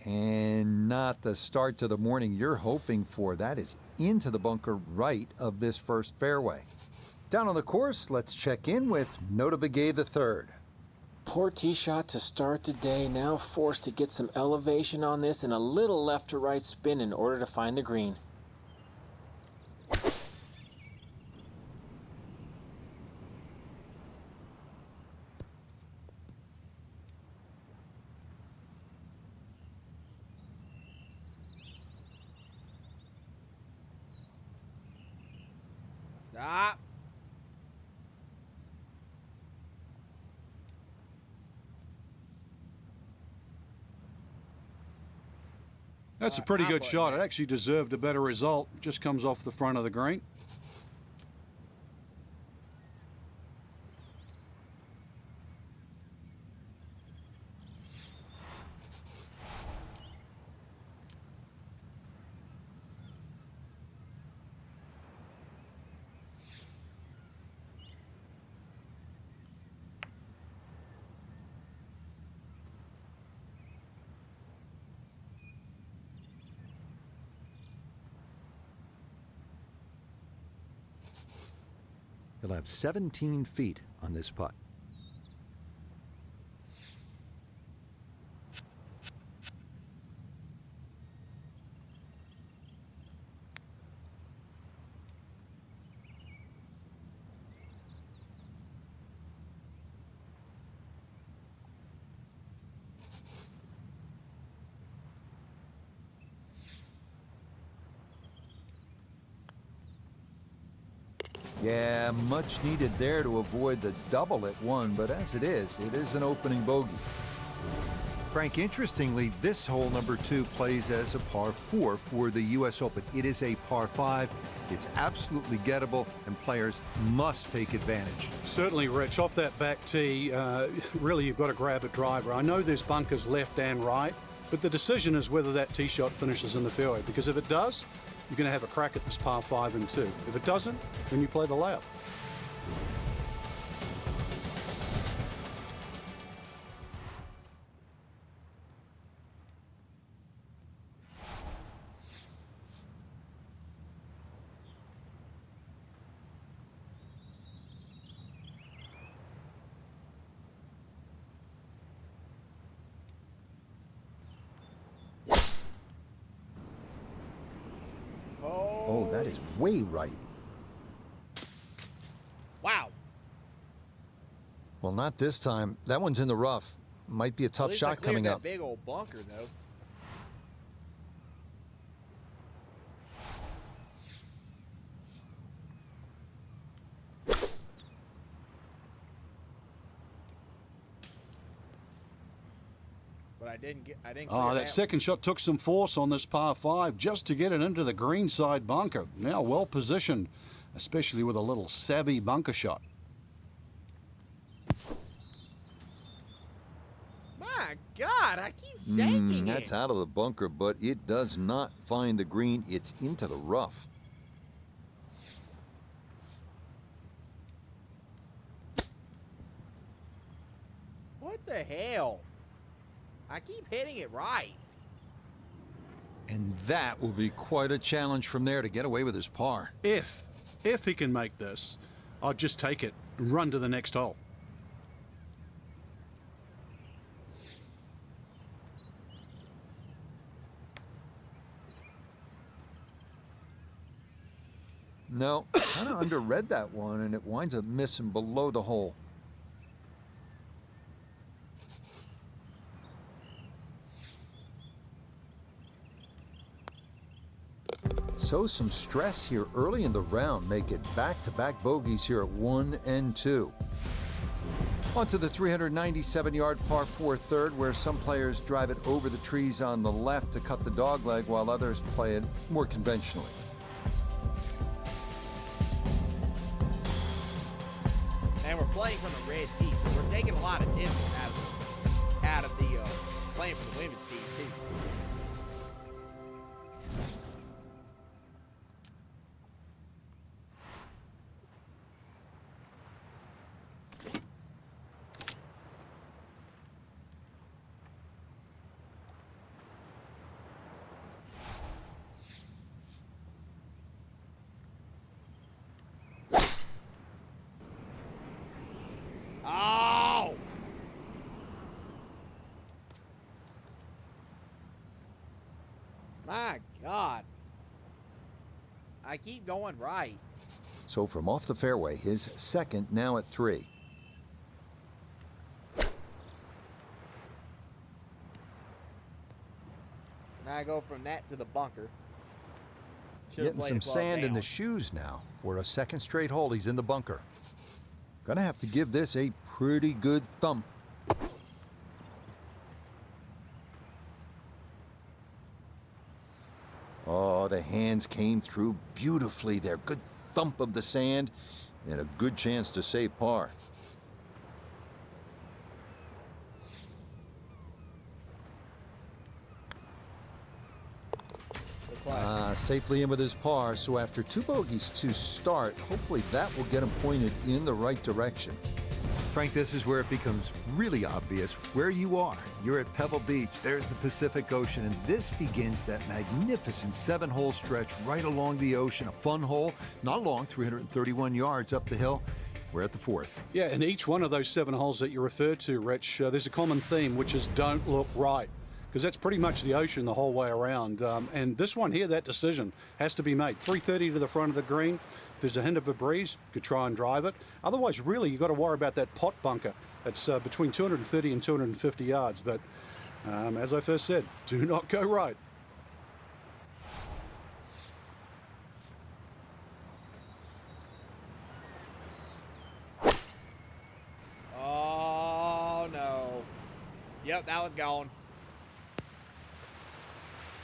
And not the start to the morning you're hoping for. That is into the bunker right of this first fairway. Down on the course, let's check in with Notah Begay III. Poor tee shot to start the day, now forced to get some elevation on this and a little left to right spin in order to find the green. Stop. That's a pretty good shot. It actually deserved a better result. Just comes off the front of the green. He'll have 17 feet on this putt. Yeah, much needed there to avoid the double at one, but as it is an opening bogey. Frank, interestingly, this hole number 2 plays as a par 4 for the U.S. Open. It is a par 5. It's absolutely gettable, and players must take advantage. Certainly, Rich. Off that back tee, really you've got to grab a driver. I know there's bunkers left and right, but the decision is whether that tee shot finishes in the fairway, because if it does, you're going to have a crack at this par 5 and 2. If it doesn't, then you play the layup. Oh, that is way right. Wow. Well, not this time. That one's in the rough. Might be a At tough least I shot cleared coming that up. big old bunker, though. But I didn't clear Oh, that one. second shot took some force on this par 5 just to get it into the green side bunker. Now well positioned, especially with a little savvy bunker shot. My God, I keep shaking That's it. out of the bunker, but it does not find the green. It's into the rough. What the hell? I keep hitting it right. And that will be quite a challenge from there to get away with his par. If he can make this, I'll just take it and run to the next hole. No, kind of underread that one, and it winds up missing below the hole. So some stress here early in the round make it back-to-back bogeys here at 1 and 2. Onto the 397-yard par 4 third, where some players drive it over the trees on the left to cut the dogleg, while others play it more conventionally. And we're playing from the red tee, so we're taking a lot of distance out of the playing for the women's team too. Oh! My God. I keep going right. So from off the fairway, his second now at 3. So now I go from that to the bunker. Should've Getting played some it 12 sand in down. the shoes now. For a second straight hole, he's in the bunker. Gonna have to give this a pretty good thump. Oh, the hands came through beautifully there. Good thump of the sand and a good chance to save par. Good play. Safely in with his par, so after 2 bogeys to start, hopefully that will get him pointed in the right direction. Frank, this is where it becomes really obvious where you are. You're at Pebble Beach. There's the Pacific Ocean, and this begins that magnificent 7-hole stretch right along the ocean. A fun hole, not long, 331 yards up the hill. We're at the 4th. Yeah, and each one of those 7 holes that you referred to, Rich, there's a common theme, which is don't look right, because that's pretty much the ocean the whole way around. And this one here, that decision has to be made. 330 to the front of the green. If there's a hint of a breeze, you could try and drive it. Otherwise, really, you've got to worry about that pot bunker. It's between 230 and 250 yards. But as I first said, do not go right. Oh no. Yep, that was gone.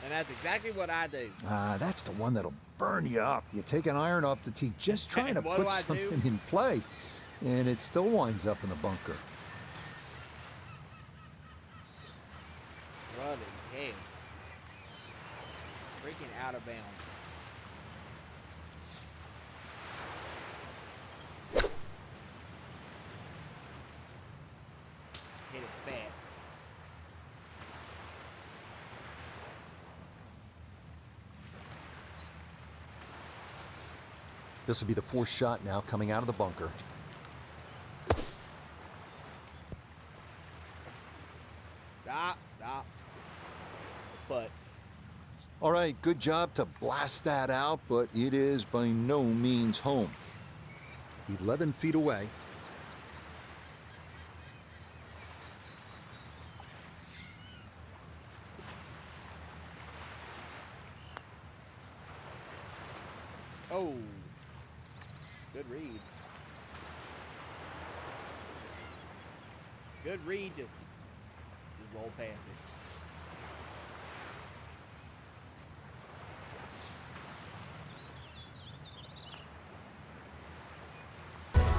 And that's exactly what I do. That's the one that'll burn you up. You take an iron off the tee just trying to What put do I do? something in play, and it still winds up in the bunker. What the hell? Freaking out of bounds. Hit it fat. This will be the fourth shot now coming out of the bunker. Stop. But All right, good job to blast that out, but it is by no means home. 11 feet away. oh, good read. Good read. Just roll past it.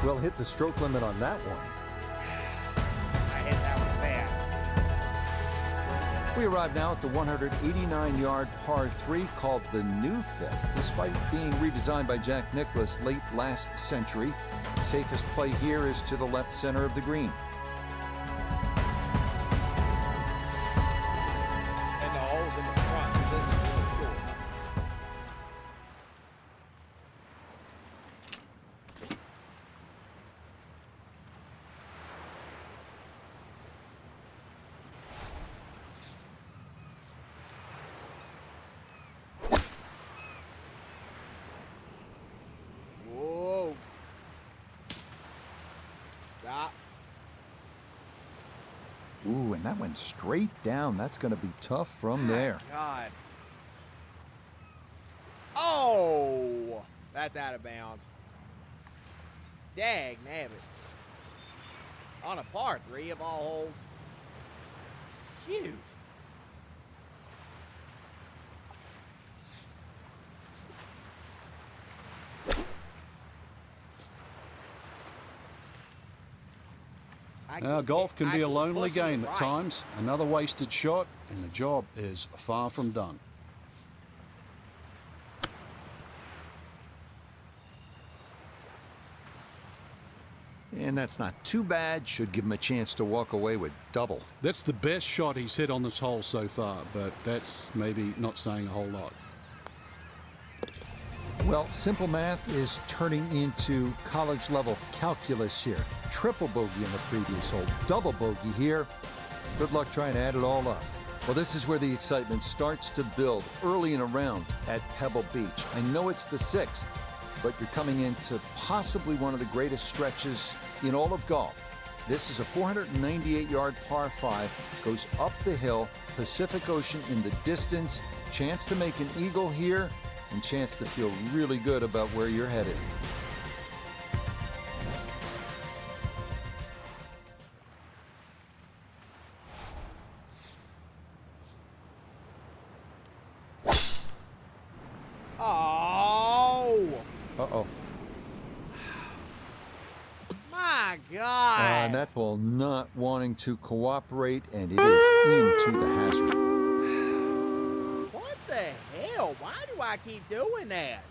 Well, hit the stroke limit on that one. I hit that one bad. We arrive now at the 189-yard par 3 called the New Fifth. Despite being redesigned by Jack Nicklaus late last century, the safest play here is to the left center of the green. And the hole's in the front. So this is really short. Whoa. Stop. Ooh, and that went straight down. That's going to be tough from there. God. Oh, that's out of bounds. Dag nabbit. On a par 3 of all holes. Shoot. Now, golf can be a lonely game at times. Another wasted shot, and the job is far from done. And that's not too bad. Should give him a chance to walk away with double. That's the best shot he's hit on this hole so far, but that's maybe not saying a whole lot. Well, simple math is turning into college-level calculus here. Triple bogey in the previous hole, double bogey here. Good luck trying to add it all up. Well, this is where the excitement starts to build early in a round at Pebble Beach. I know it's the 6th, but you're coming into possibly one of the greatest stretches in all of golf. This is a 498-yard par 5, goes up the hill, Pacific Ocean in the distance, chance to make an eagle here, and chance to feel really good about where you're headed. Oh, Uh-oh. my God. And that ball not wanting to cooperate, and it is into the hazard. What the hell? Why do I keep doing that?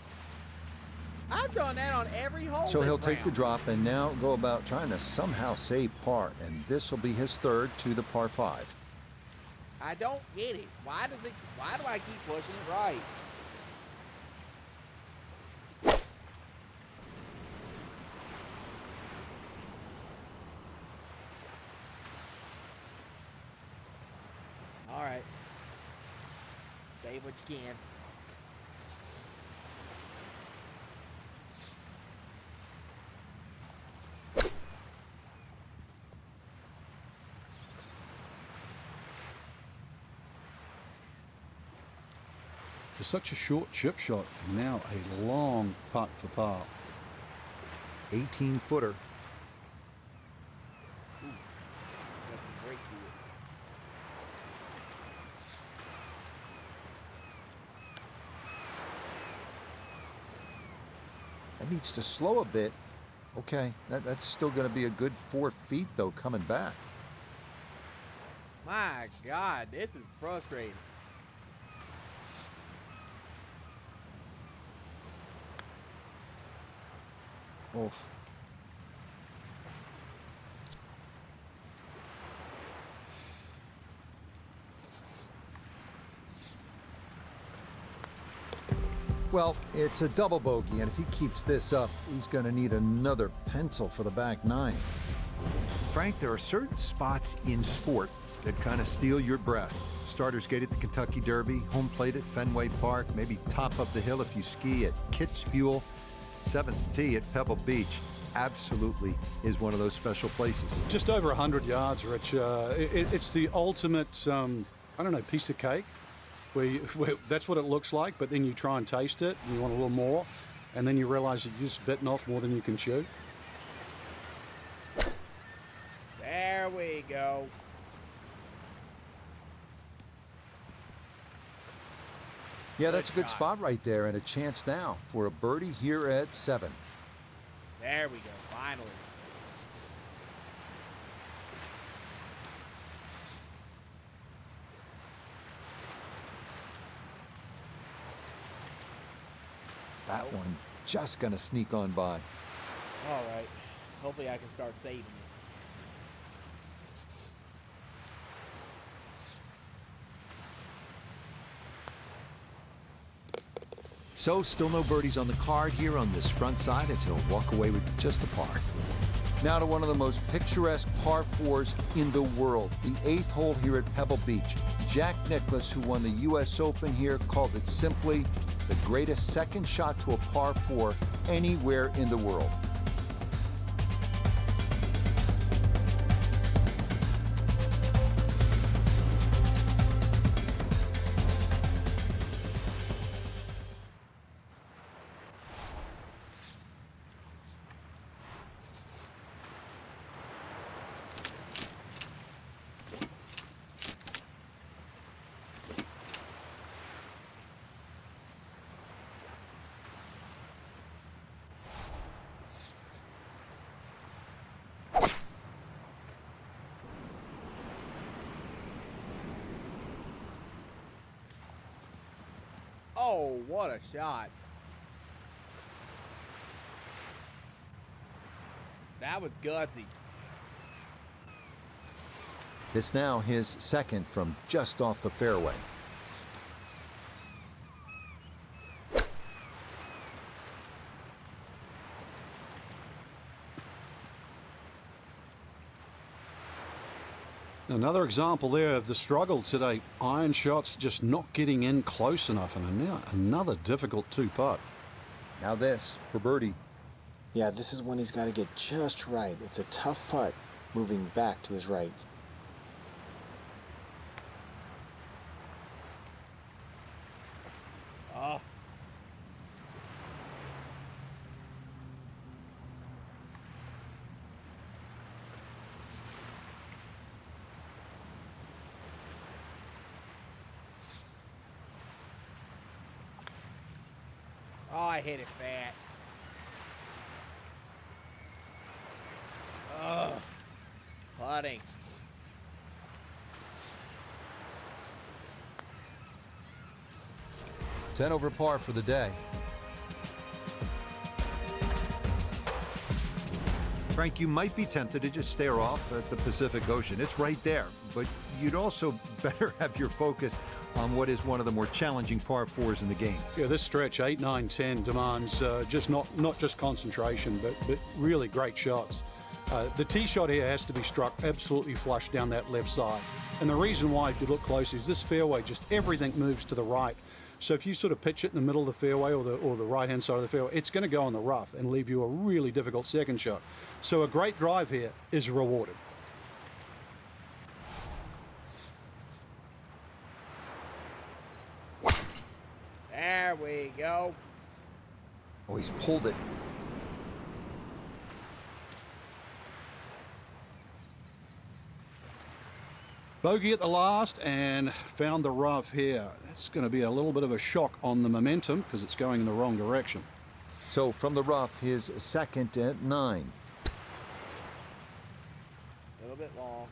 I've done that on every hole. So this he'll take the round. drop and now go about trying to somehow save par, and this will be his third to the par 5. I don't get it. Why do I keep pushing it right? All right. Save what you can. For such a short chip shot, and now a long putt for par. 18-footer. That's a great deal. needs to slow a bit. Okay, that's still going to be a good 4 feet, though, coming back. My God, this is frustrating. Oof. Well, it's a double bogey, and if he keeps this up, he's going to need another pencil for the back nine. Frank, there are certain spots in sport that kind of steal your breath. Starters Gate at the Kentucky Derby, home plate at Fenway Park, maybe top of the hill if you ski at Kitzbühel, 7th tee at Pebble Beach. Absolutely is one of those special places. Just over 100 yards, Rich. It's the ultimate, I don't know, piece of cake. Where that's what it looks like, but then you try and taste it, and you want a little more, and then you realize that you've just bitten off more than you can chew. There we go. Yeah, that's a good spot right there, and a chance now for a birdie here at 7. There we go, finally. That one just going to sneak on by. All right. Hopefully I can start saving it. So, still no birdies on the card here on this front side as he'll walk away with just a par. Now to one of the most picturesque par 4s in the world, the 8th hole here at Pebble Beach. Jack Nicklaus, who won the U.S. Open here, called it simply the greatest second shot to a par 4 anywhere in the world. Oh, what a shot. That was gutsy. This now his second from just off the fairway. Another example there of the struggle today. Iron shots just not getting in close enough, and now another difficult 2-putt. Now this for birdie. Yeah, this is when he's got to get just right. It's a tough putt moving back to his right. Oh. Oh, I hit it fat. Ugh. Putting. Ten over par for the day. Frank, you might be tempted to just stare off at the Pacific Ocean. It's right there, but you'd also better have your focus on what is one of the more challenging par 4s in the game. Yeah, this stretch, 8, 9, 10, demands just not just concentration, but really great shots. The tee shot here has to be struck absolutely flush down that left side. And the reason why, if you look closely, is this fairway, just everything moves to the right. So if you sort of pitch it in the middle of the fairway or the right-hand side of the fairway, it's going to go on the rough and leave you a really difficult second shot. So a great drive here is rewarded. There we go. Oh, he's pulled it. Bogey at the last and found the rough here. That's going to be a little bit of a shock on the momentum because it's going in the wrong direction. So from the rough, his second at 9. A little bit long.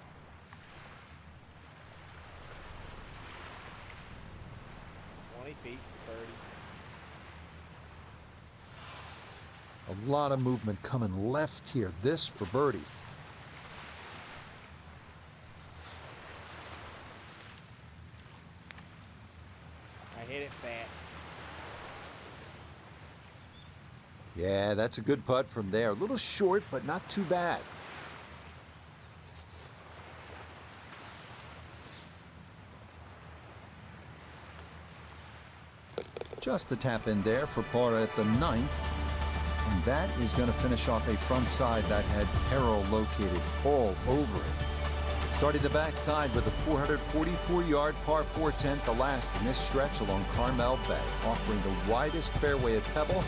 Feet, 30. A lot of movement coming left here. This for birdie. I hit it fat. Yeah, that's a good putt from there. A little short, but not too bad. Just a tap in there for par at the 9th. And that is going to finish off a front side that had peril located all over it. Starting the backside with a 444-yard par 4/10, the last in this stretch along Carmel Bay, offering the widest fairway at Pebble,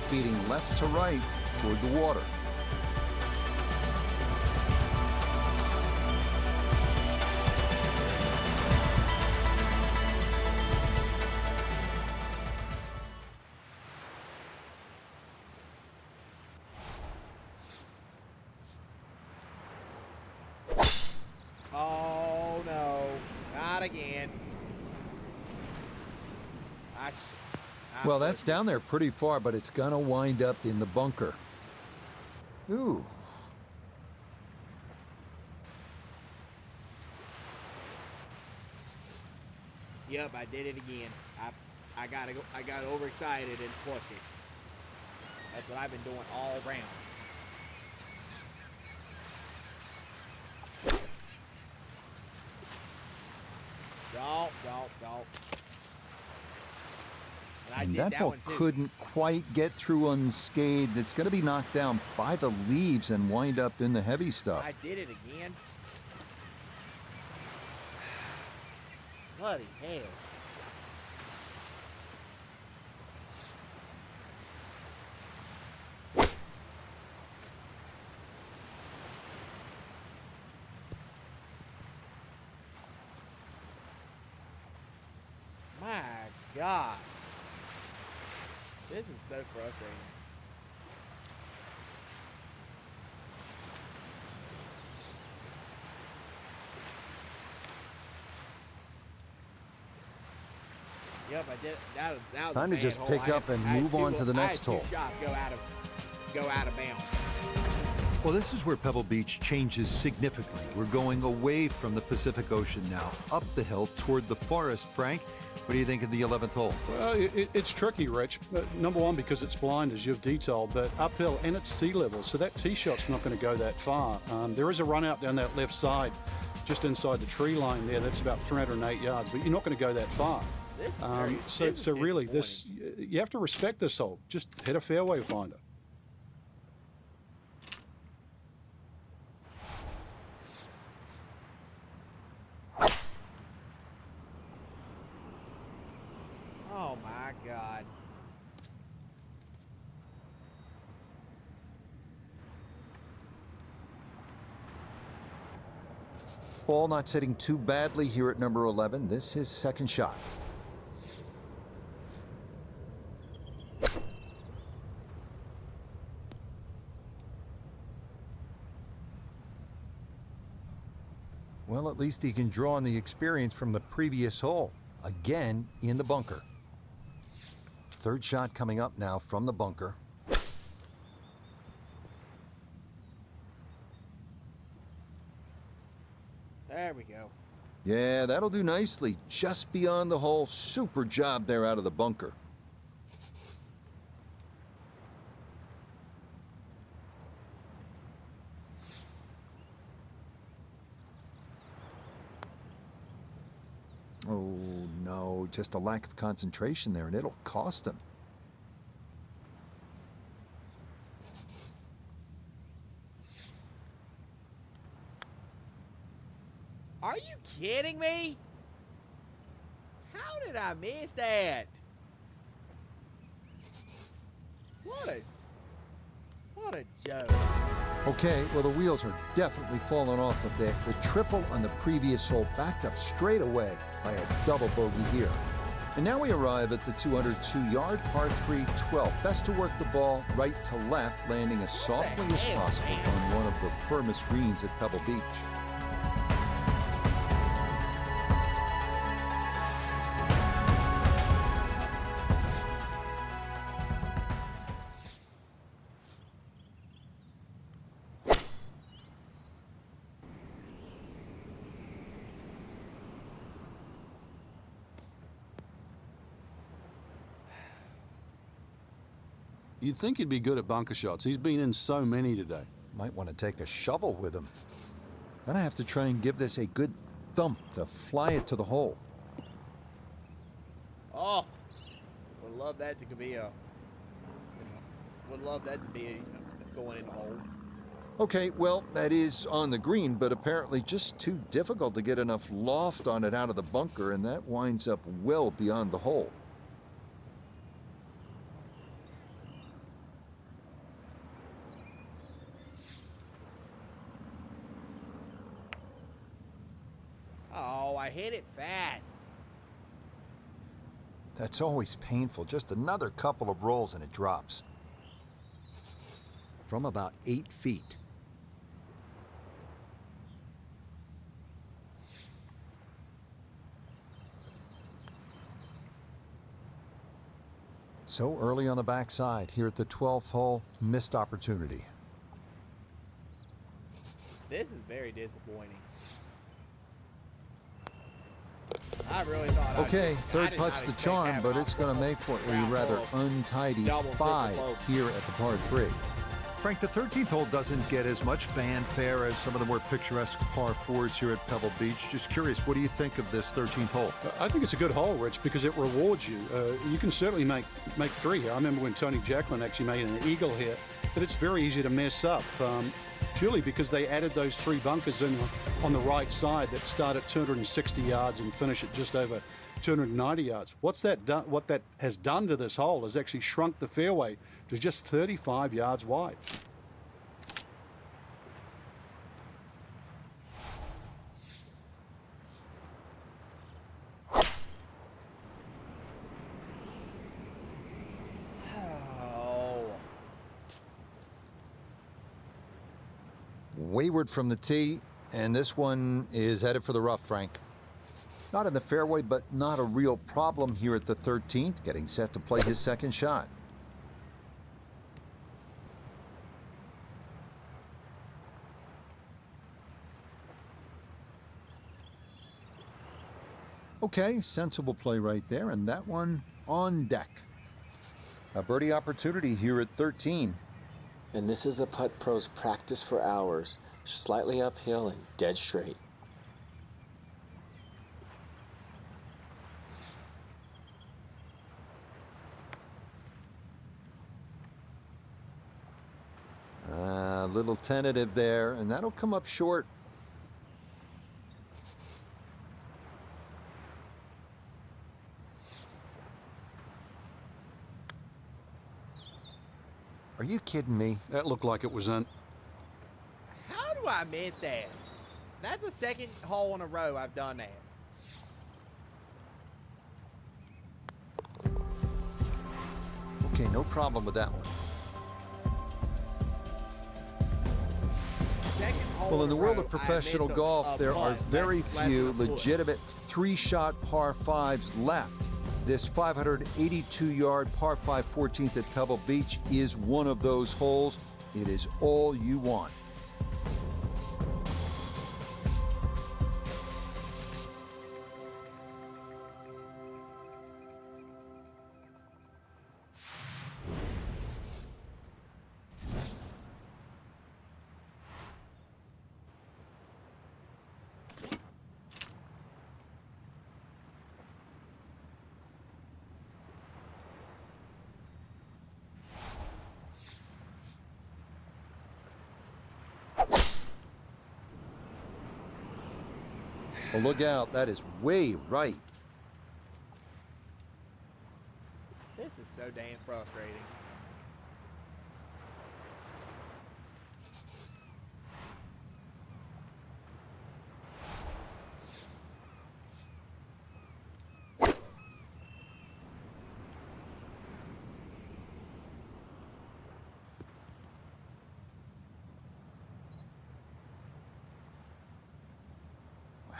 feeding left to right toward the water. Oh no, not again. Well, that's down there pretty far, but it's going to wind up in the bunker. Ooh. Yep, I did it again. I got overexcited and pushed it. That's what I've been doing all round. Don't. And that ball couldn't quite get through unscathed. It's going to be knocked down by the leaves and wind up in the heavy stuff. I did it again. Bloody hell. My God. This is so frustrating. Yep, I did. That was Time to just pick up and move on to the next hole. Shots go out of bounds. Well, this is where Pebble Beach changes significantly. We're going away from the Pacific Ocean now, up the hill toward the forest. Frank, what do you think of the 11th hole? Well, it's tricky, Rich. Number one, because it's blind, as you've detailed, but uphill and it's sea level, so that tee shot's not going to go that far. There is a run out down that left side, just inside the tree line there. That's about 308 yards, but you're not going to go that far. So really, you have to respect this hole. Just hit a fairway finder. Oh my God. Ball not sitting too badly here at number 11. This is his second shot. Well, at least he can draw on the experience from the previous hole. Again, in the bunker. Third shot coming up now from the bunker. There we go. Yeah, that'll do nicely. Just beyond the hole. Super job there out of the bunker. Oh, no, just a lack of concentration there, and it'll cost him. Are you kidding me? How did I miss that? What a joke. Okay, well, the wheels are definitely falling off a bit. The triple on the previous hole backed up straight away by a double bogey here. And now we arrive at the 202-yard par 3 12th. Best to work the ball right to left, landing as softly as possible on one of the firmest greens at Pebble Beach. You'd think he'd be good at bunker shots. He's been in so many today. Might want to take a shovel with him. Gonna have to try and give this a good thump to fly it to the hole. Oh, would love that to be a. Would love that to be going in the hole. Okay, well, that is on the green, but apparently just too difficult to get enough loft on it out of the bunker, and that winds up well beyond the hole. Oh, I hit it fat. That's always painful. Just another couple of rolls and it drops. From about 8 feet. So early on the backside here at the 12th hole, missed opportunity. This is very disappointing. I really thought. Okay, I third did putt's not the expect charm, that but it's going to make for a round rather full. untidy Double, triple 5 bogey. here at the par 3. Frank, the 13th hole doesn't get as much fanfare as some of the more picturesque par 4s here at Pebble Beach. Just curious, what do you think of this 13th hole? I think it's a good hole, Rich, because it rewards you. You can certainly make 3 here. I remember when Tony Jacklin actually made an eagle here, but it's very easy to mess up. Purely because they added those 3 bunkers in on the right side that start at 260 yards and finish at just over 290 yards. What that has done to this hole is actually shrunk the fairway to just 35 yards wide. Oh. Wayward from the tee, and this one is headed for the rough, Frank. Not in the fairway, but not a real problem here at the 13th, getting set to play his second shot. Okay, sensible play right there, and that one on deck. A birdie opportunity here at 13. And this is a putt pros practice for hours, slightly uphill and dead straight. A little tentative there, and that'll come up short. Are you kidding me? That looked like it was in. How do I miss that? That's the second hole in a row I've done that. Okay, no problem with that one. Second hole Well, in the a world row, of professional I missed golf, a there are putt very less than few a foot. legitimate 3-shot par 5s left. This 582-yard par 5 14th at Pebble Beach is one of those holes. It is all you want. Well, look out. That is way right. This is so damn frustrating.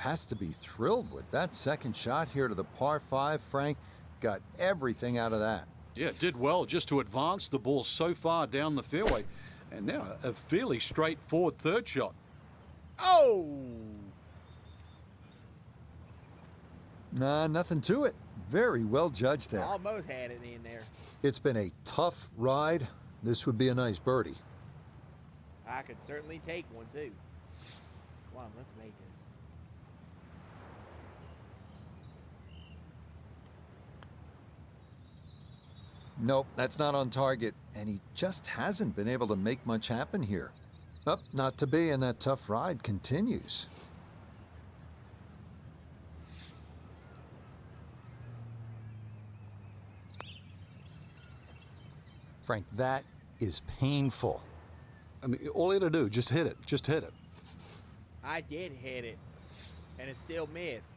has to be thrilled with that second shot here to the par 5. Frank got everything out of that. Yeah, did well just to advance the ball so far down the fairway. And now a fairly straightforward third shot. Oh! Nah, nothing to it. Very well judged there. Almost had it in there. It's been a tough ride. This would be a nice birdie. I could certainly take one, too. Come on, let's make this. Nope, that's not on target, and he just hasn't been able to make much happen here. Up, not to be, and that tough ride continues. Frank, that is painful. I mean, all you had to do, just hit it. Just hit it. I did hit it, and it still missed.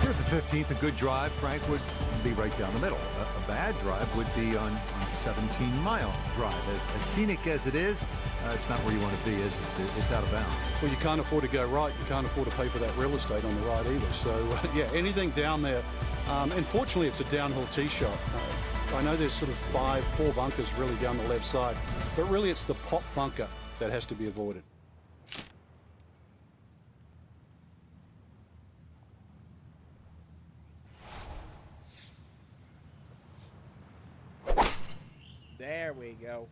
Here at the 15th, a good drive, Frank, would be right down the middle. A bad drive would be on a 17-mile drive. As scenic as it is, it's not where you want to be, is it? It's out of bounds. Well, you can't afford to go right. You can't afford to pay for that real estate on the right either. So, yeah, anything down there. Unfortunately, it's a downhill tee shot. I know there's sort of four bunkers really down the left side, but really it's the pop bunker that has to be avoided. There we go.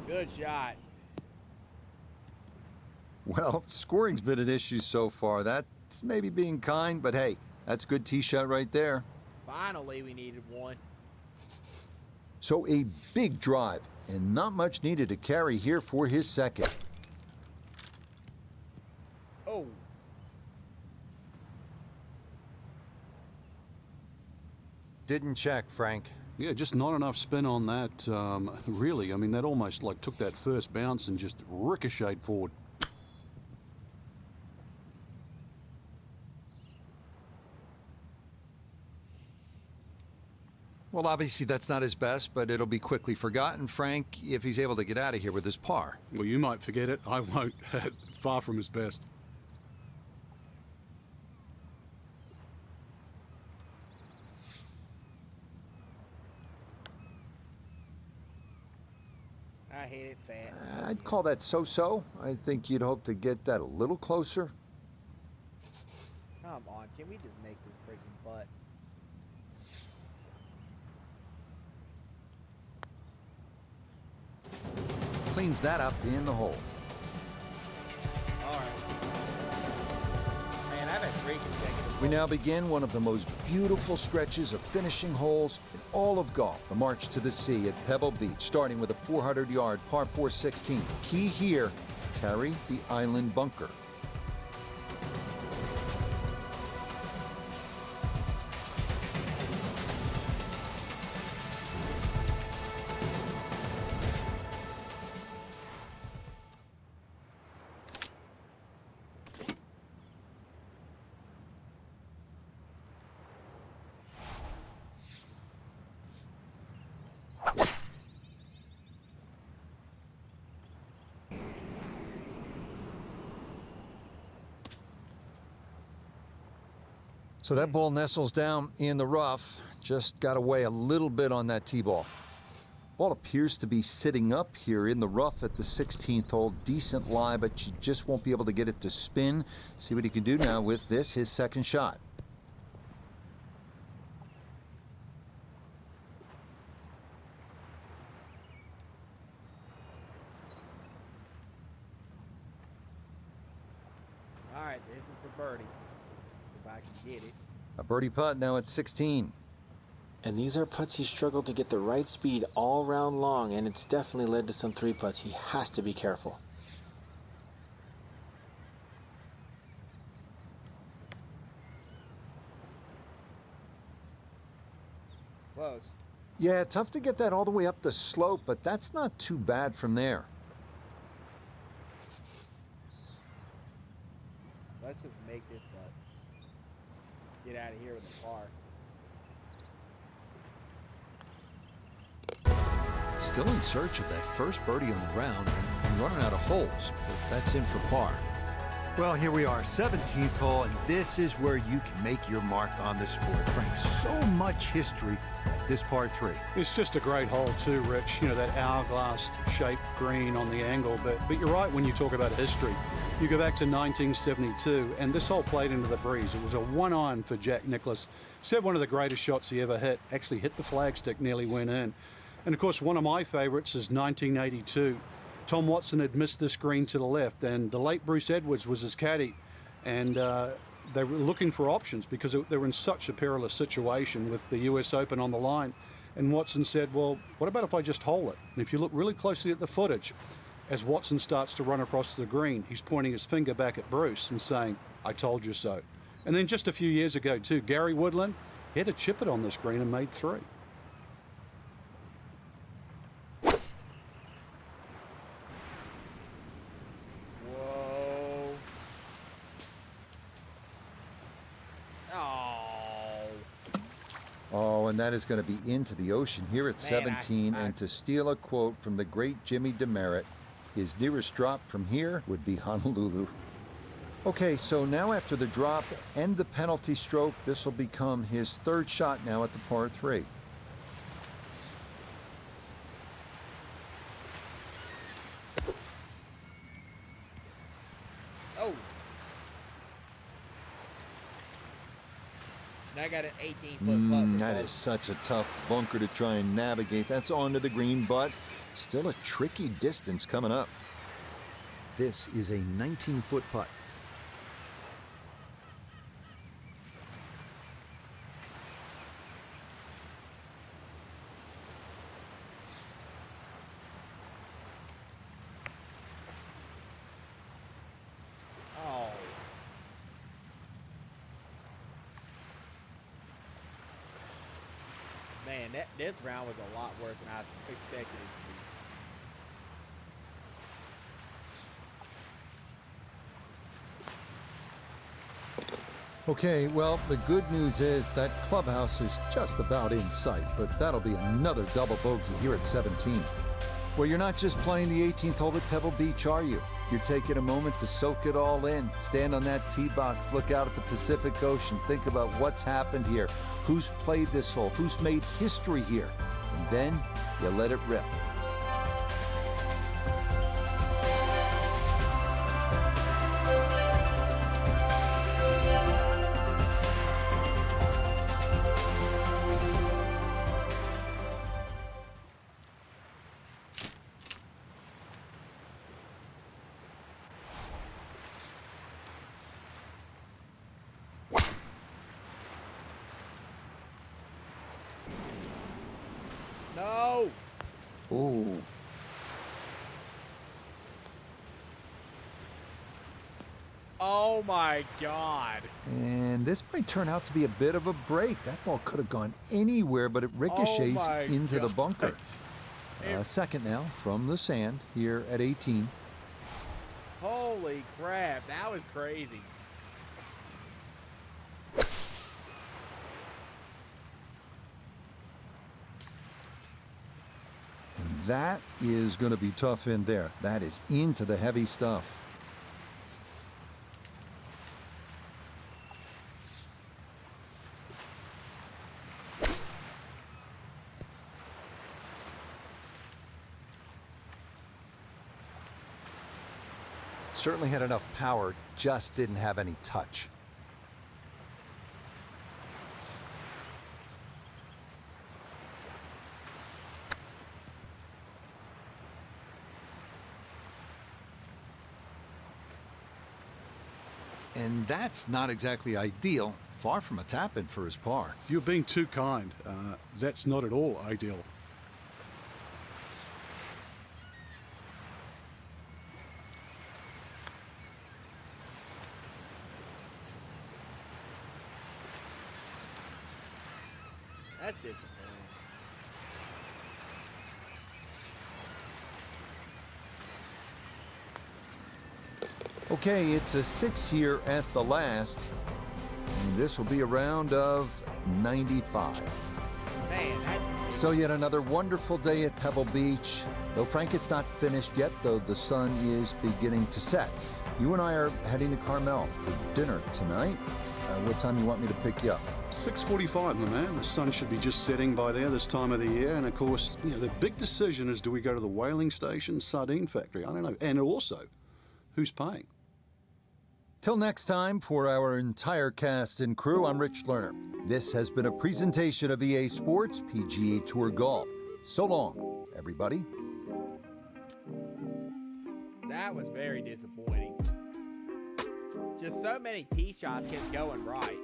Good shot. Well, scoring's been an issue so far. That's maybe being kind, but hey, that's a good tee shot right there. Finally, we needed one. So a big drive, and not much needed to carry here for his second. Oh. Didn't check, Frank. Yeah, just not enough spin on that, really. I mean, that almost like took that first bounce and just ricocheted forward. Well, obviously that's not his best, but it'll be quickly forgotten, Frank, if he's able to get out of here with his par. Well, you might forget it. I won't. Far from his best. I hit it fat. I'd call that so-so. I think you'd hope to get that a little closer. Come on, can we just make this freaking putt? Cleans that up in the hole. Alright. Man, I've had 3 consecutive We now holes. begin one of the most beautiful stretches of finishing holes in all of golf. The march to the sea at Pebble Beach, starting with a 400-yard par 4 16. Key here, carry the island bunker. So that ball nestles down in the rough. Just got to weigh a little bit on that tee ball. Ball appears to be sitting up here in the rough at the 16th hole. Decent lie, but you just won't be able to get it to spin. See what he can do now with this, his second shot. Alright, this is for birdie. If I can get it. A birdie putt now at 16. And these are putts he struggled to get the right speed all round long, and it's definitely led to some 3 putts. He has to be careful. Close. Yeah, tough to get that all the way up the slope, but that's not too bad from there. Let's just make this putt. Get out of here with a par. still in search of that first birdie on the round and running out of holes, but that's in for par. Well, here we are, 17th hole, and this is where you can make your mark on the sport. Frank, so much history at this par 3. It's just a great hole too, Rich. You know, that hourglass-shaped green on the angle. But you're right when you talk about history. You go back to 1972, and this hole played into the breeze. It was a one-iron for Jack Nicklaus. Said one of the greatest shots he ever hit. Actually hit the flagstick, nearly went in. And of course, one of my favorites is 1982. Tom Watson had missed this green to the left, and the late Bruce Edwards was his caddy. And they were looking for options because they were in such a perilous situation with the US Open on the line. And Watson said, well, what about if I just hole it? And if you look really closely at the footage, as Watson starts to run across the green, he's pointing his finger back at Bruce and saying, I told you so. And then just a few years ago, too, Gary Woodland, he had to chip it on this green and made 3. Whoa. Oh. Oh, and that is going to be into the ocean here at 17. And to steal a quote from the great Jimmy DeMeritt, his nearest drop from here would be Honolulu. Okay, so now after the drop and the penalty stroke, this will become his 3rd shot now at the par 3. Oh. And I got an 18-foot putt. That is such a tough bunker to try and navigate. That's onto the green, but still a tricky distance coming up. This is a 19-foot putt. Oh. Man, this round was a lot worse than I expected it to be. Okay, well, the good news is that clubhouse is just about in sight, but that'll be another double bogey here at 17. Well, you're not just playing the 18th hole at Pebble Beach, are you? You're taking a moment to soak it all in, stand on that tee box, look out at the Pacific Ocean, think about what's happened here, who's played this hole, who's made history here, and then you let it rip. No! Ooh. Oh my God. And this might turn out to be a bit of a break. That ball could have gone anywhere, but it ricochets Oh my into the bunker. gosh. Second now from the sand here at 18. Holy crap, that was crazy. And that is going to be tough in there. That is into the heavy stuff. Certainly had enough power, just didn't have any touch. And that's not exactly ideal. Far from a tap-in for his par. You're being too kind. That's not at all ideal. That's disappointing. Okay, it's a 6 here at the last. And this will be a round of 95. Man, that's So yet another wonderful day at Pebble Beach. Though, Frank, it's not finished yet, though the sun is beginning to set. You and I are heading to Carmel for dinner tonight. What time you want me to pick you up? 6:45, my man. The sun should be just setting by there this time of the year. And of course, the big decision is, do we go to the whaling station, sardine factory? I don't know. And also, who's paying? Till next time, for our entire cast and crew, I'm Rich Lerner. This has been a presentation of EA Sports PGA Tour Golf. So long, everybody. That was very disappointing. Just so many tee shots kept going right.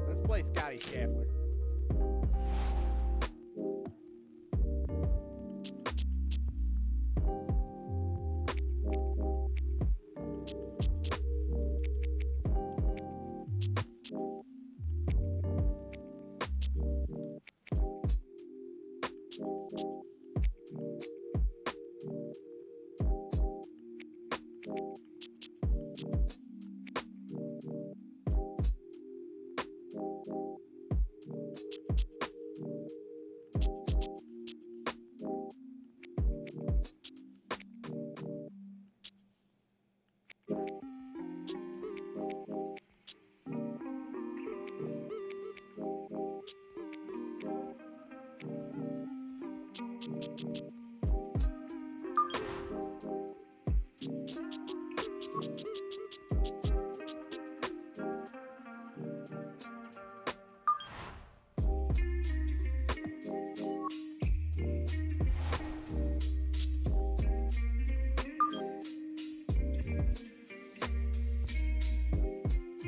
Let's play Scotty Scheffler.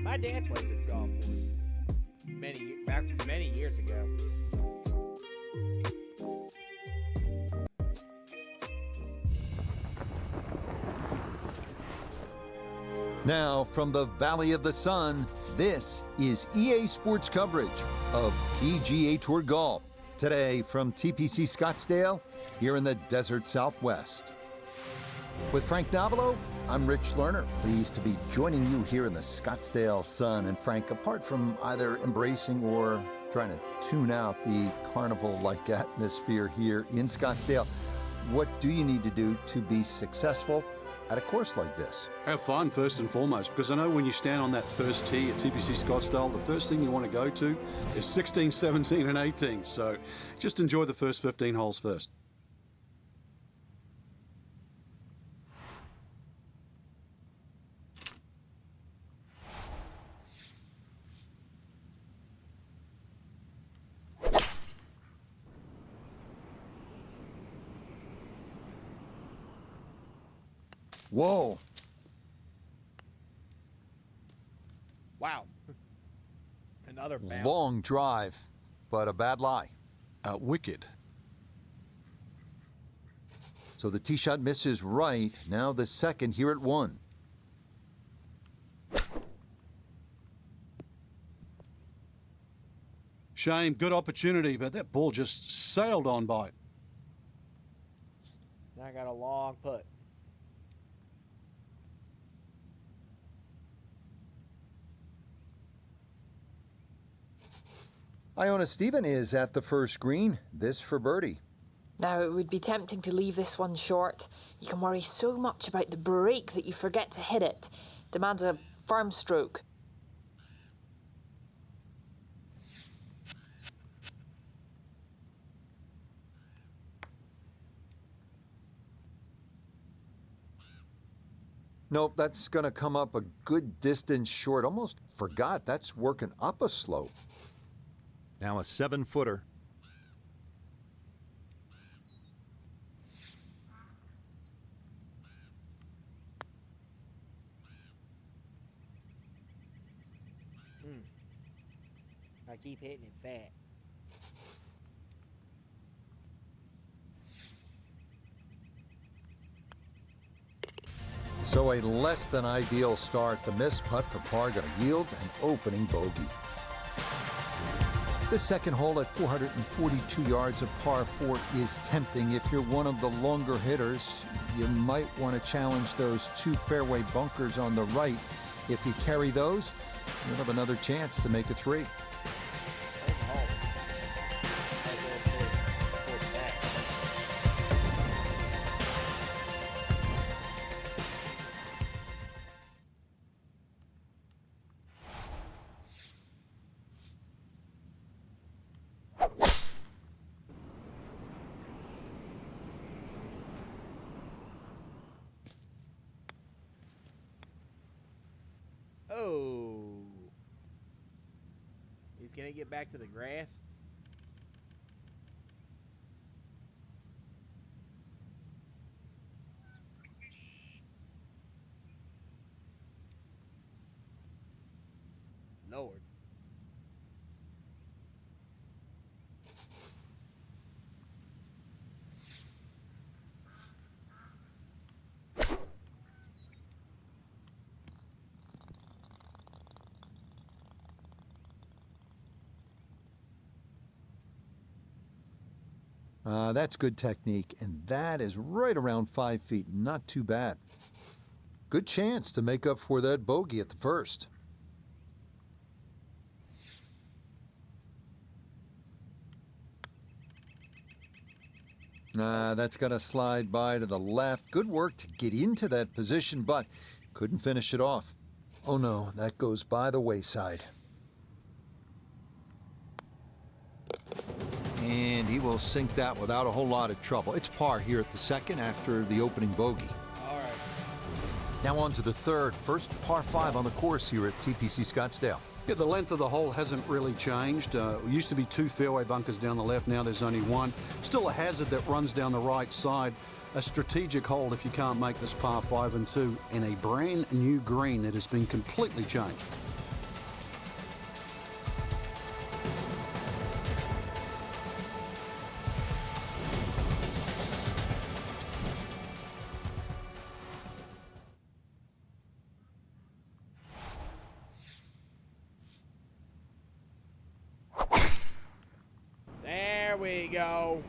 My dad played this golf course many years ago. Now, from the Valley of the Sun, this is EA Sports coverage of PGA Tour Golf. Today from TPC Scottsdale, here in the desert Southwest. With Frank Nobilo, I'm Rich Lerner, pleased to be joining you here in the Scottsdale sun. And Frank, apart from either embracing or trying to tune out the carnival-like atmosphere here in Scottsdale, what do you need to do to be successful at a course like this? Have fun first and foremost, because I know when you stand on that first tee at TPC Scottsdale, the first thing you want to go to is 16, 17, and 18. So just enjoy the first 15 holes first. Whoa. Wow. Another bounce. Long drive, but a bad lie. Wicked. So the tee shot misses right. Now the second here at 1. Shame, good opportunity, but that ball just sailed on by. Now I got a long putt. Iona Stephen is at the first green. This for birdie. Now, it would be tempting to leave this one short. You can worry so much about the break that you forget to hit it. Demands a firm stroke. Nope, that's going to come up a good distance short. Almost forgot that's working up a slope. Now a 7-footer. I keep hitting it fat. So a less than ideal start. The missed putt for par going to yield an opening bogey. The second hole at 442 yards of par 4 is tempting. If you're one of the longer hitters, you might want to challenge those 2 fairway bunkers on the right. If you carry those, you'll have another chance to make a 3. Oh. He's going to get back to the grass. Lord. That's good technique, and that is right around 5 feet. Not too bad. Good chance to make up for that bogey at the first. That's going to slide by to the left. Good work to get into that position, but couldn't finish it off. Oh no, that goes by the wayside. And he will sink that without a whole lot of trouble. It's par here at the second after the opening bogey. All right. Now on to the third. First par 5 on the course here at TPC Scottsdale. Yeah, the length of the hole hasn't really changed. Used to be 2 fairway bunkers down the left. Now there's only 1. Still a hazard that runs down the right side. A strategic hole if you can't make this par 5 and 2 in a brand new green that has been completely changed. There we go.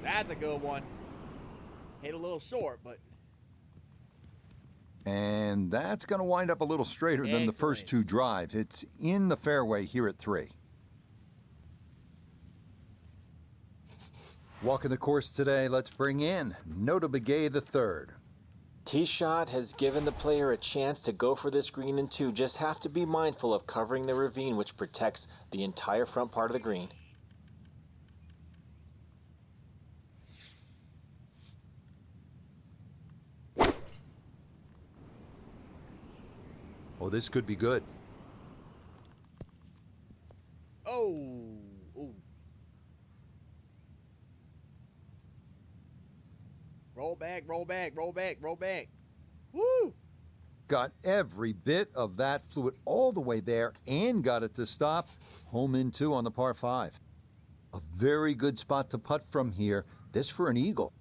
That's a good one. Hit a little short, but... And that's going to wind up a little straighter than the first Excellent. 2 drives. It's in the fairway here at 3. Walking the course today, let's bring in Notah Begay III. Tee shot has given the player a chance to go for this green in 2. Just have to be mindful of covering the ravine, which protects the entire front part of the green. Oh, this could be good. Oh. Ooh. Roll back, roll back, roll back, roll back. Woo! Got every bit of that fluid all the way there and got it to stop. Home in 2 on the par 5. A very good spot to putt from here. This for an eagle.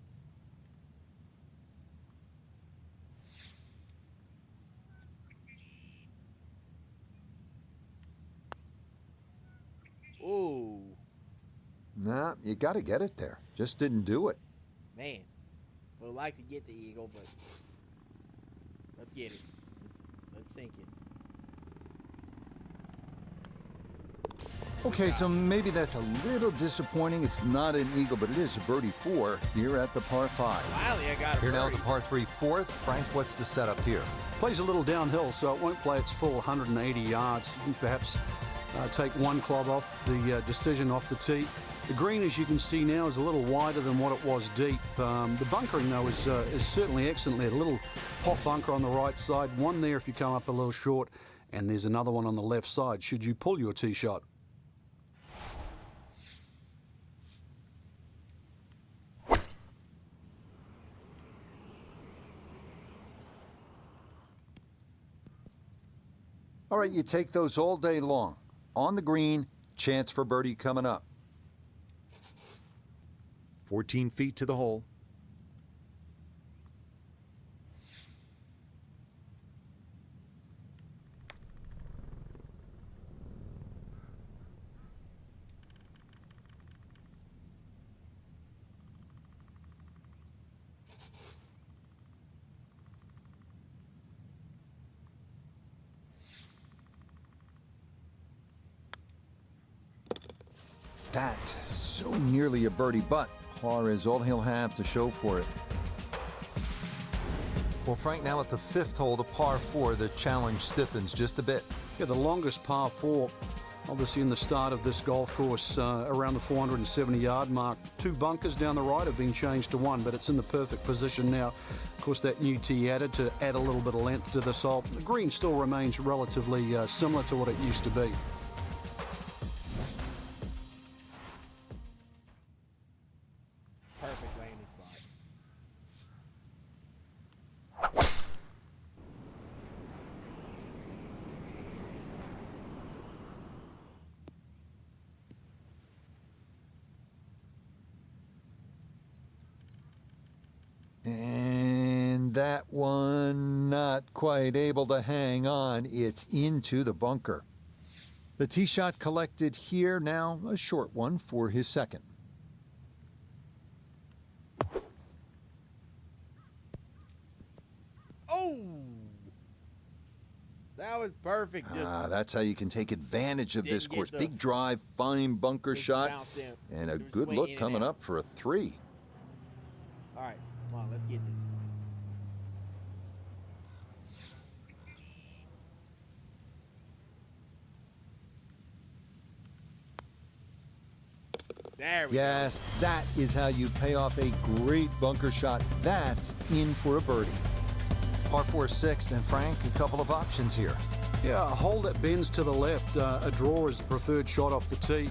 Ooh. Nah, you got to get it there. Just didn't do it. Man. Would like to get the eagle, but let's get it. Let's sink it. Okay, so maybe that's a little disappointing. It's not an eagle, but it is a birdie 4 here at the par 5. Finally, I got a Here now at birdie. the par 3 fourth. Frank, what's the setup here? Plays a little downhill, so it won't play its full 180 yards. You can perhaps take one club off the decision off the tee. The green, as you can see now, is a little wider than what it was deep. The bunkering, though, is certainly excellent there. A little pop bunker on the right side, one there if you come up a little short, and there's another one on the left side should you pull your tee shot. All right, you take those all day long. On the green, chance for birdie coming up. 14 feet to the hole. That so nearly a birdie, but par is all he'll have to show for it. Well, Frank, now at the 5th hole, the par 4, the challenge stiffens just a bit. Yeah, the longest par 4, obviously in the start of this golf course, around the 470-yard mark. 2 bunkers down the right have been changed to 1, but it's in the perfect position now. Of course, that new tee added to add a little bit of length to this hole. The green still remains relatively similar to what it used to be. Perfect landing spot. And that one not quite able to hang on. It's into the bunker. The tee shot collected here, now a short one for his second. Oh! That was perfect. Just That's how you can take advantage of Didn't this get course. the- Big drive, fine bunker just shot, bounced in. and a It was good way look in and coming out. up for a 3. All right, come on, let's get this. There we Yes, that is how you pay off a great bunker shot. That's in for a birdie. Par 4 6th, and Frank, a couple of options here. Yeah, a hole that bends to the left. A draw is the preferred shot off the tee.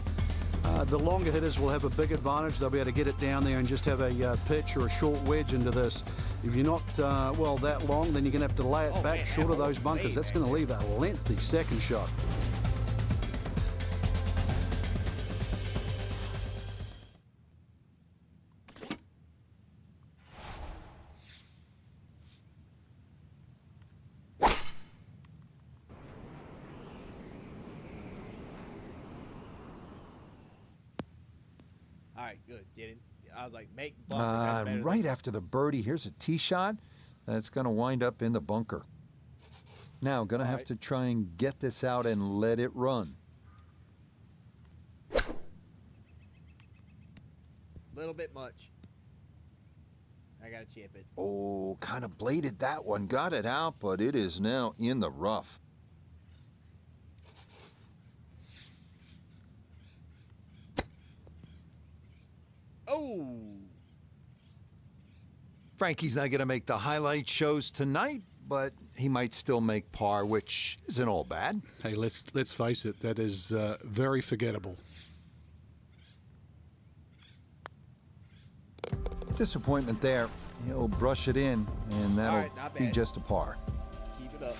The longer hitters will have a big advantage. They'll be able to get it down there and just have a pitch or a short wedge into this. If you're not, that long, then you're going to have to lay it Oh, back man, short of that those was bunkers. way That's back going to there. leave a lengthy second shot. All right, good. Get it. I was like, make the bunker. That's better than- Right after the birdie, here's a tee shot that's going to wind up in the bunker. Now, going to have right. to try and get this out and let it run. Little bit much. I gotta chip it. Oh, kind of bladed that one. Got it out, but it is now in the rough. Oh, Frankie's not going to make the highlight shows tonight, but he might still make par, which isn't all bad. Hey, let's face it, that is very forgettable. Disappointment there. He'll brush it in, and that'll right, not be bad. just a par. keep it up.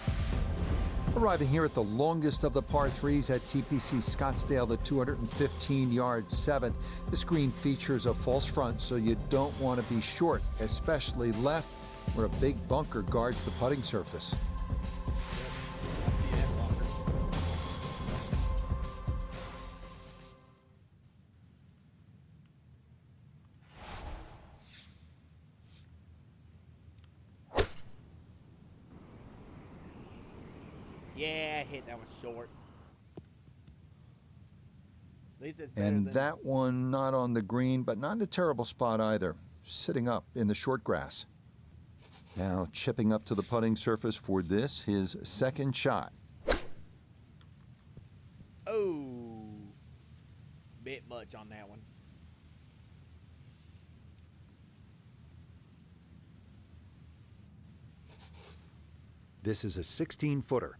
Arriving here at the longest of the par 3s at TPC Scottsdale, the 215-yard 7th. This green features a false front, so you don't want to be short, especially left, where a big bunker guards the putting surface. See that bunker? Yeah, I hit that one short. least it's better And than that one not on the green, but not in a terrible spot either. Sitting up in the short grass. Now chipping up to the putting surface for this, his second shot. Oh, bit much on that one. This is a 16-footer.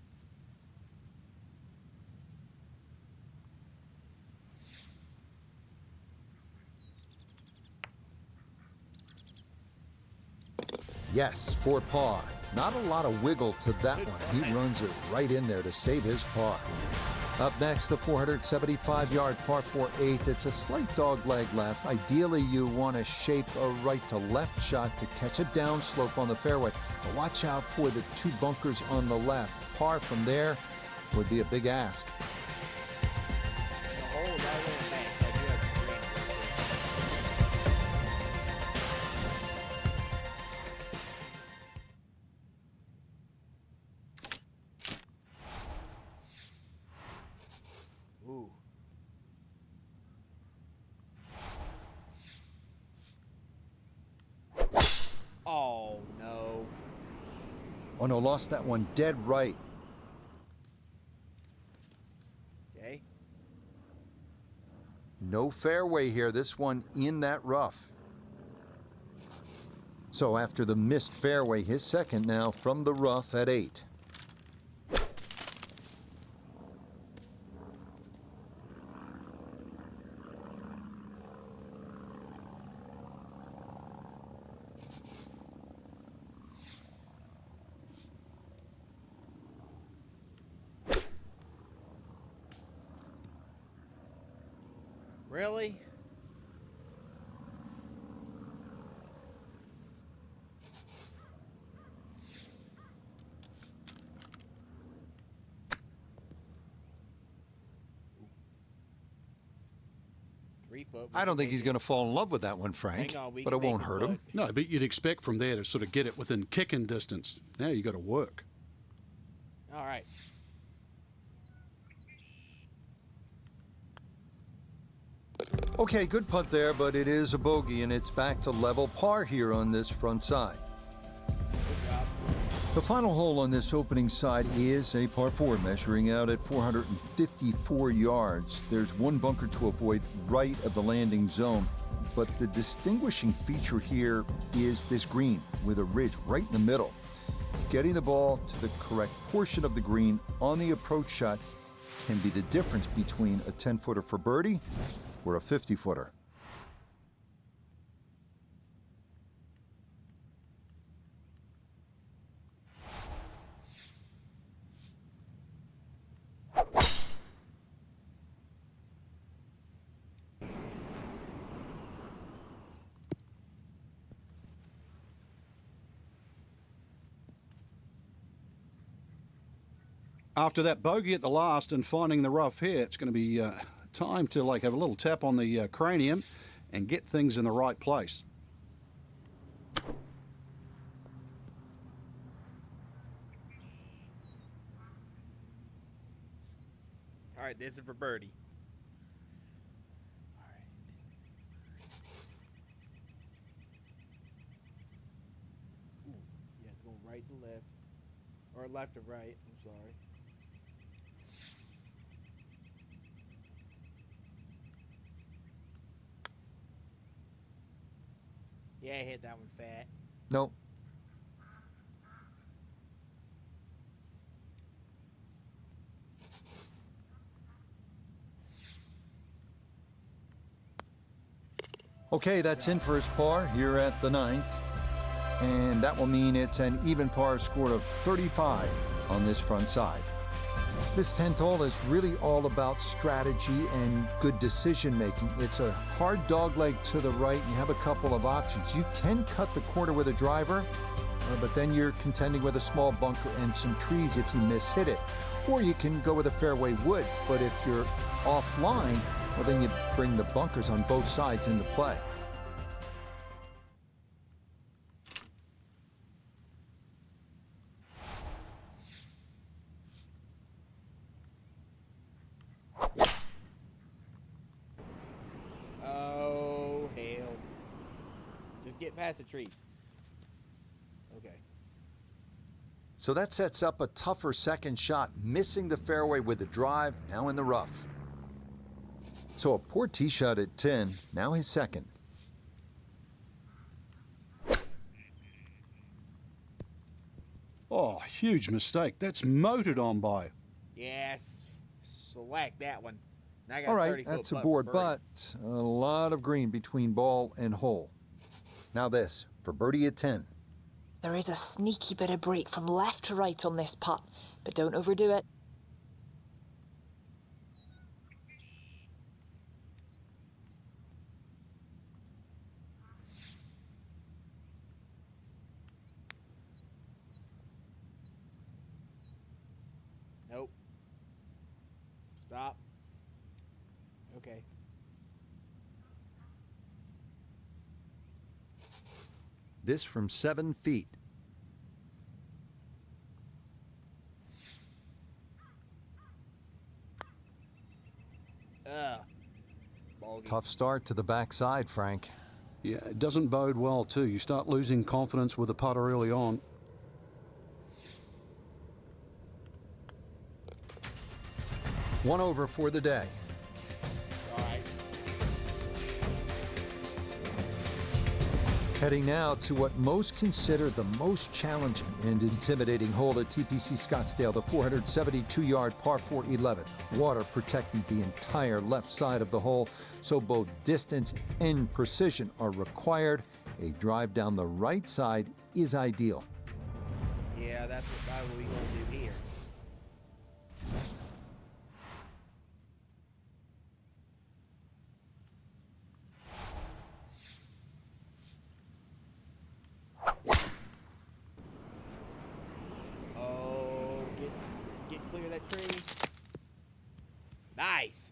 Yes, for par. Not a lot of wiggle to that Good one. He find. runs it right in there to save his par. Up next, the 475-yard par 4 eighth. It's a slight dog leg left. Ideally, you want to shape a right to left shot to catch a downslope on the fairway. But watch out for the two bunkers on the left. Par from there would be a big ask. The hole right in the back. I do have the green real quick. Ooh. Oh no. Oh no, lost that one dead right. Okay. No fairway here. This one in that rough. So after the missed fairway, his second now from the rough at 8. Really? I don't think he's going to fall in love with that one, Frank, Hang on, we but can it won't make hurt it him. No, but you'd expect from there to sort of get it within kicking distance. Now you got to work. All right. Okay, good putt there, but it is a bogey, and it's back to level par here on this front side. Good job. The final hole on this opening side is a par 4, measuring out at 454 yards. There's one bunker to avoid right of the landing zone, but the distinguishing feature here is this green with a ridge right in the middle. Getting the ball to the correct portion of the green on the approach shot can be the difference between a 10-footer for birdie or a 50-footer. After that bogey at the last and finding the rough here, it's going to be time to have a little tap on the cranium and get things in the right place. All right, this is for birdie. All right. Ooh, yeah, it's going right to left. Or left to right, I'm sorry. Yeah, I hit that one fat. Nope. Okay, that's in for his par here at the 9th. And that will mean it's an even par score of 35 on this front side. This 10th hole is really all about strategy and good decision making. It's a hard dogleg to the right. You have a couple of options. You can cut the corner with a driver, but then you're contending with a small bunker and some trees if you miss-hit it. Or you can go with a fairway wood, but if you're offline, well, then you bring the bunkers on both sides into play. get past the trees. Okay. So that sets up a tougher second shot, missing the fairway with the drive, now in the rough. So a poor tee shot at 10, now his second. Oh, huge mistake. That's motored on by. Yes. Select that one. Now I got All a right, 30-foot that's a putt board, for birdie. but a lot of green between ball and hole. Now this, for birdie at 10. There is a sneaky bit of break from left to right on this putt, but don't overdo it. Nope. Stop. Okay. This from 7 feet. Bogey. Tough start to the backside, Frank. Yeah, it doesn't bode well, too. You start losing confidence with the putter early on. One over for the day. All right. Heading now to what most consider the most challenging and intimidating hole at TPC Scottsdale, the 472-yard par 4 11th. Water protecting the entire left side of the hole, so both distance and precision are required. A drive down the right side is ideal. Yeah, that's what we gonna do here. Oh, get clear of that tree. Nice.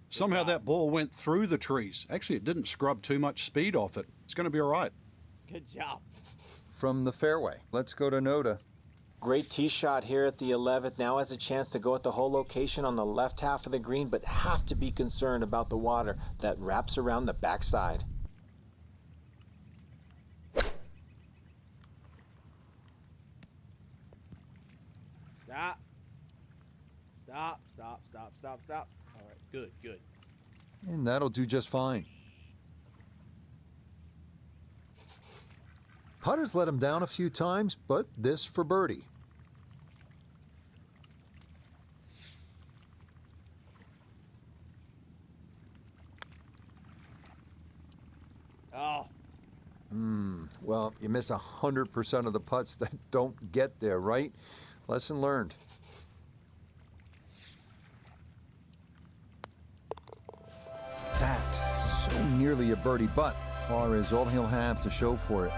Somehow that ball went through the trees. Actually, it didn't scrub too much speed off it. It's going to be all right. Good job. From the fairway, let's go to Noda. Great tee shot here at the 11th. Now has a chance to go at the hole location on the left half of the green, but have to be concerned about the water that wraps around the backside. Stop. Stop, stop, stop, stop, stop. All right, good, good. And that'll do just fine. Putter's let him down a few times, but this for birdie. Oh, Well, you miss 100% of the putts that don't get there, right? Lesson learned. That, so nearly a birdie, but par is all he'll have to show for it.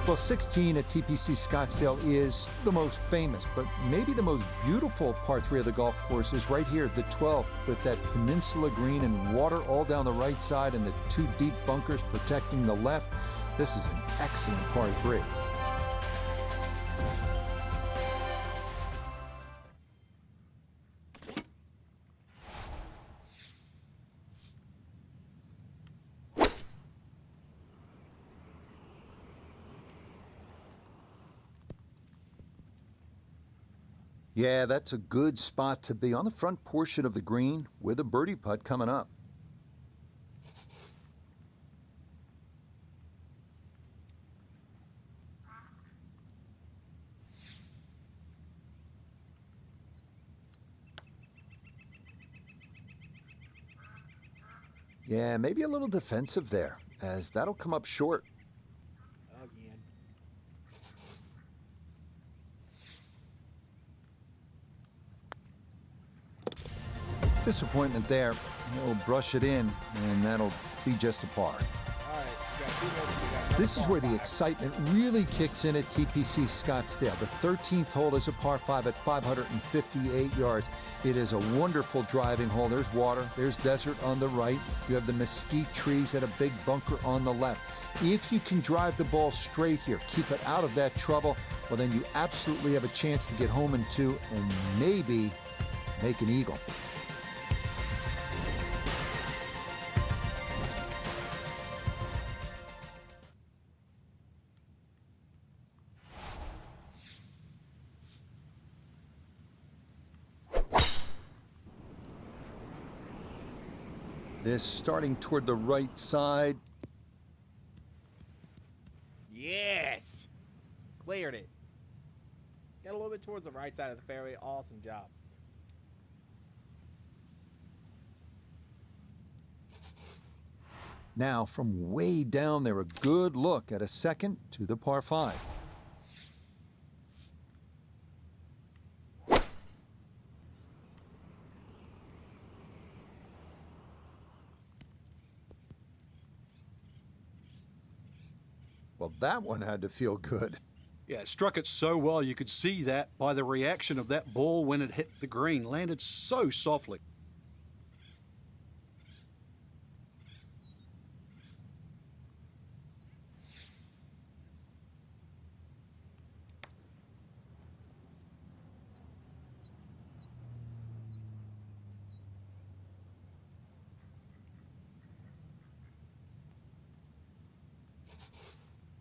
Well, 16 at TPC Scottsdale is the most famous, but maybe the most beautiful par 3 of the golf course is right here, the 12th, with that peninsula green and water all down the right side and the 2 deep bunkers protecting the left. This is an excellent par 3. Yeah, that's a good spot to be on the front portion of the green with a birdie putt coming up. Yeah, maybe a little defensive there, as that'll come up short. again. Disappointment there. He'll brush it in, and that'll be just a par. All right, you got 2 minutes. You got another This is par where the 5. excitement really kicks in at TPC Scottsdale. The 13th hole is a par 5 at 558 yards. It is a wonderful driving hole. There's water, there's desert on the right. You have the mesquite trees and a big bunker on the left. If you can drive the ball straight here, keep it out of that trouble, well, then you absolutely have a chance to get home in 2 and maybe make an eagle. This starting toward the right side. Yes! Cleared it. Got a little bit towards the right side of the fairway. Awesome job. Now from way down there, a good look at a second to the par 5. Well, that one had to feel good. Yeah, it struck it so well. You could see that by the reaction of that ball when it hit the green. Landed so softly.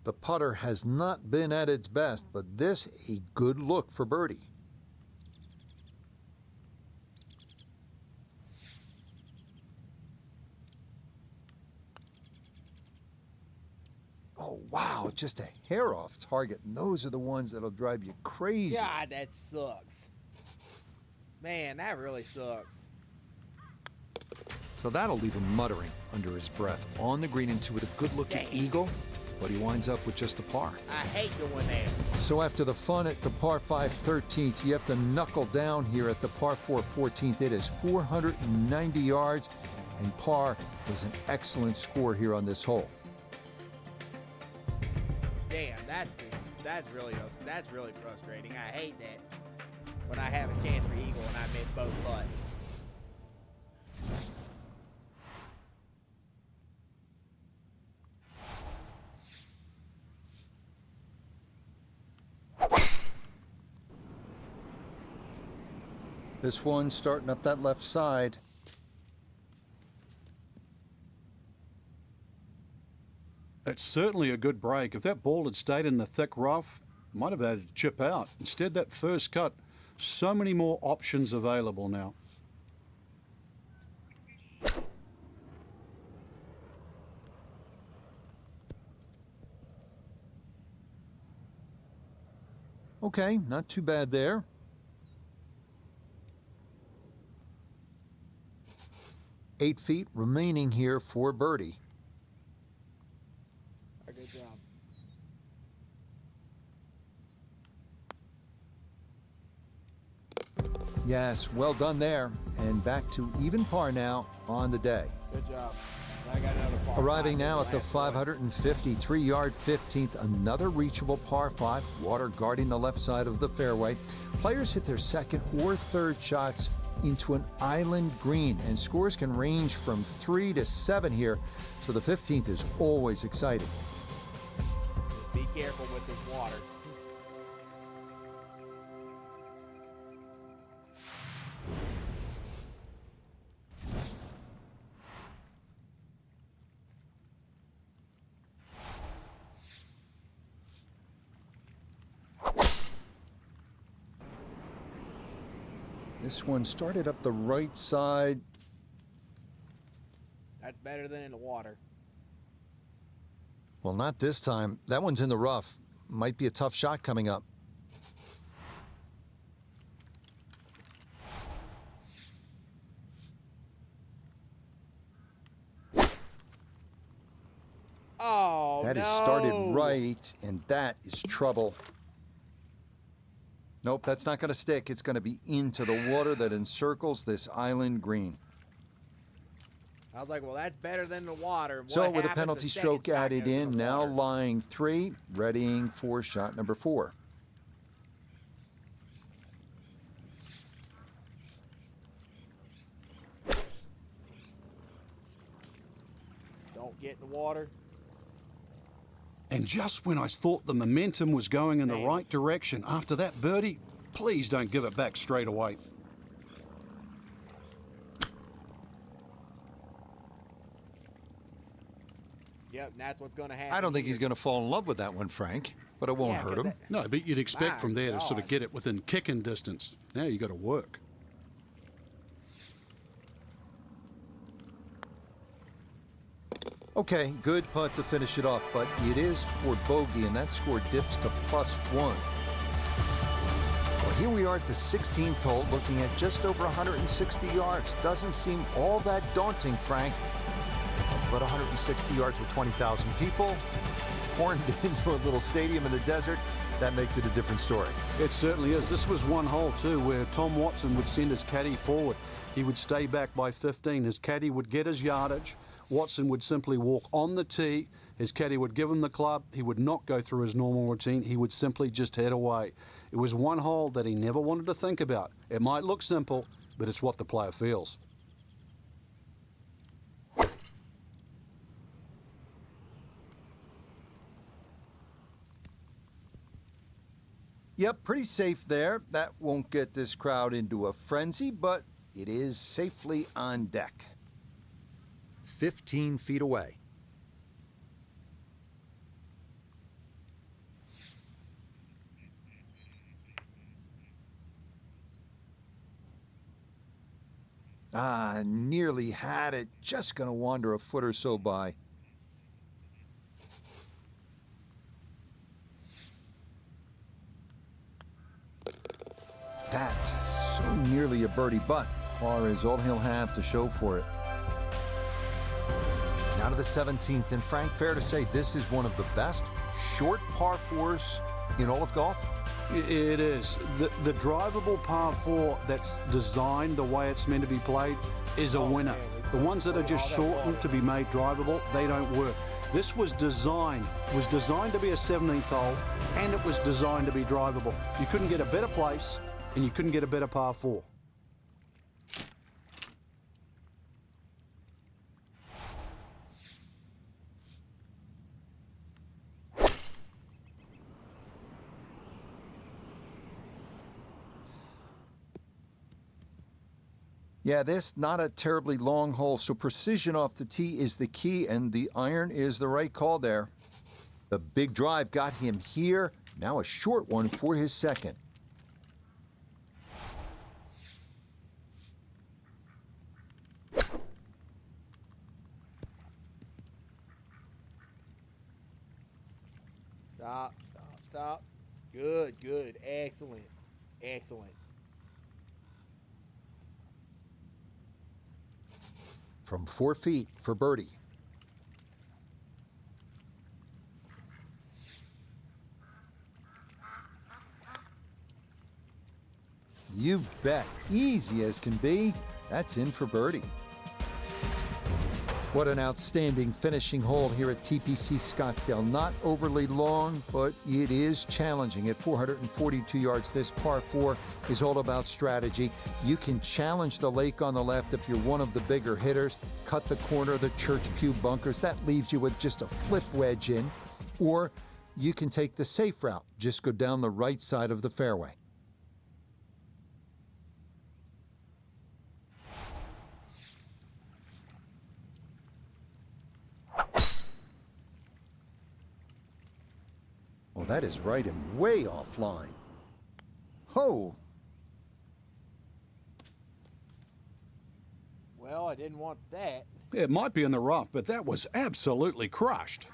The putter has not been at its best, but this a good look for birdie. Oh, wow, just a hair off target. And those are the ones that'll drive you crazy. God, that sucks. Man, that really sucks. So that'll leave him muttering under his breath on the green into it. A good-looking eagle, but he winds up with just a par. I hate doing that. So after the fun at the par 5 13th, you have to knuckle down here at the par 4 14th. It is 490 yards, and par is an excellent score here on this hole. Damn, that's really frustrating. I hate that when I have a chance for eagle and I miss both putts. This one starting up that left side. It's certainly a good break. If that ball had stayed in the thick rough, might have had to chip out. Instead, that first cut, so many more options available now. Okay, not too bad there. Eight feet remaining here for birdie. Good job. Yes, well done there. And back to even par now on the day. Good job. I got another par Arriving 5 now in at the the last one. 553-yard 15th, another reachable par 5, water guarding the left side of the fairway. Players hit their second or third shots into an island green, and scores can range from 3 to 7 here, so the 15th is always exciting. Be careful with this water. This one started up the right side. That's better than in the water. Well, not this time. That one's in the rough. Might be a tough shot coming up. Oh, That no. is started right, and that is trouble. Nope, that's not going to stick. It's going to be into the water that encircles this island green. I was like, well, that's better than the water. So What with a happens penalty the second stroke shot added goes in, the now water? lying 3, readying for shot number 4. Don't get in the water. And just when I thought the momentum was going in the Man. right direction after that birdie, please don't give it back straight away. Yep, and that's what's going to happen. I don't think he's here. going to fall in love with that one, Frank, but it won't Yeah, hurt 'cause him. No, but you'd expect My from there to sort of God. get it within kicking distance. Now you got to work. Okay, good putt to finish it off, but it is for bogey, and that score dips to +1. Well, here we are at the 16th hole, looking at just over 160 yards. Doesn't seem all that daunting, Frank. But 160 yards with 20,000 people, horned into a little stadium in the desert, that makes it a different story. It certainly is. This was one hole, too, where Tom Watson would send his caddy forward. He would stay back by 15. His caddy would get his yardage. Watson would simply walk on the tee. His caddy would give him the club. He would not go through his normal routine. He would simply just head away. It was one hole that he never wanted to think about. It might look simple, but it's what the player feels. Yep, pretty safe there. That won't get this crowd into a frenzy, but it is safely on deck. 15 feet away. Nearly had it. Just going to wander a foot or so by. That, so nearly a birdie, but par is all he'll have to show for it. Now to the 17th, and Frank, fair to say this is one of the best short par fours in all of golf? It is. The drivable par 4 that's designed the way it's meant to be played is a winner. The ones that are just shortened to be made drivable, they don't work. This was designed to be a 17th hole, and it was designed to be drivable. You couldn't get a better place, and you couldn't get a better par 4. Yeah, this not a terribly long hole, so precision off the tee is the key, and the iron is the right call there. The big drive got him here. Now a short one for his second. Stop, stop, stop. Good, good. Excellent. Excellent. From 4 feet for birdie. You bet. Easy as can be. That's in for birdie. What an outstanding finishing hole here at TPC Scottsdale. Not overly long, but it is challenging. At 442 yards, this par 4 is all about strategy. You can challenge the lake on the left if you're one of the bigger hitters, cut the corner of the Church Pew bunkers. That leaves you with just a flip wedge in. Or you can take the safe route. Just go down the right side of the fairway. Well, that is right and way offline. Ho! Well, I didn't want that. It might be in the rough, but that was absolutely crushed.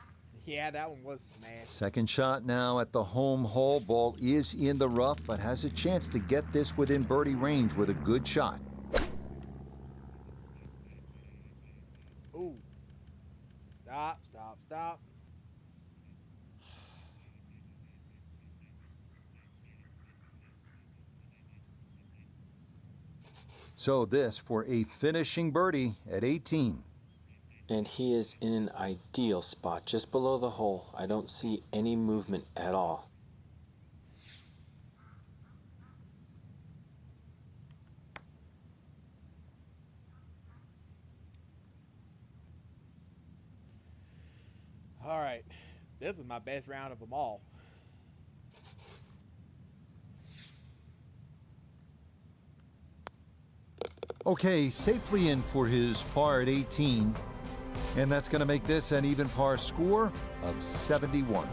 Yeah, that one was smashed. Second shot now at the home hole. Ball is in the rough, but has a chance to get this within birdie range with a good shot. Ooh. Stop, stop, stop. So this for a finishing birdie at 18. And he is in an ideal spot just below the hole. I don't see any movement at all. All right. This is my best round of them all. Okay, safely in for his par at 18. And that's going to make this an even par score of 71.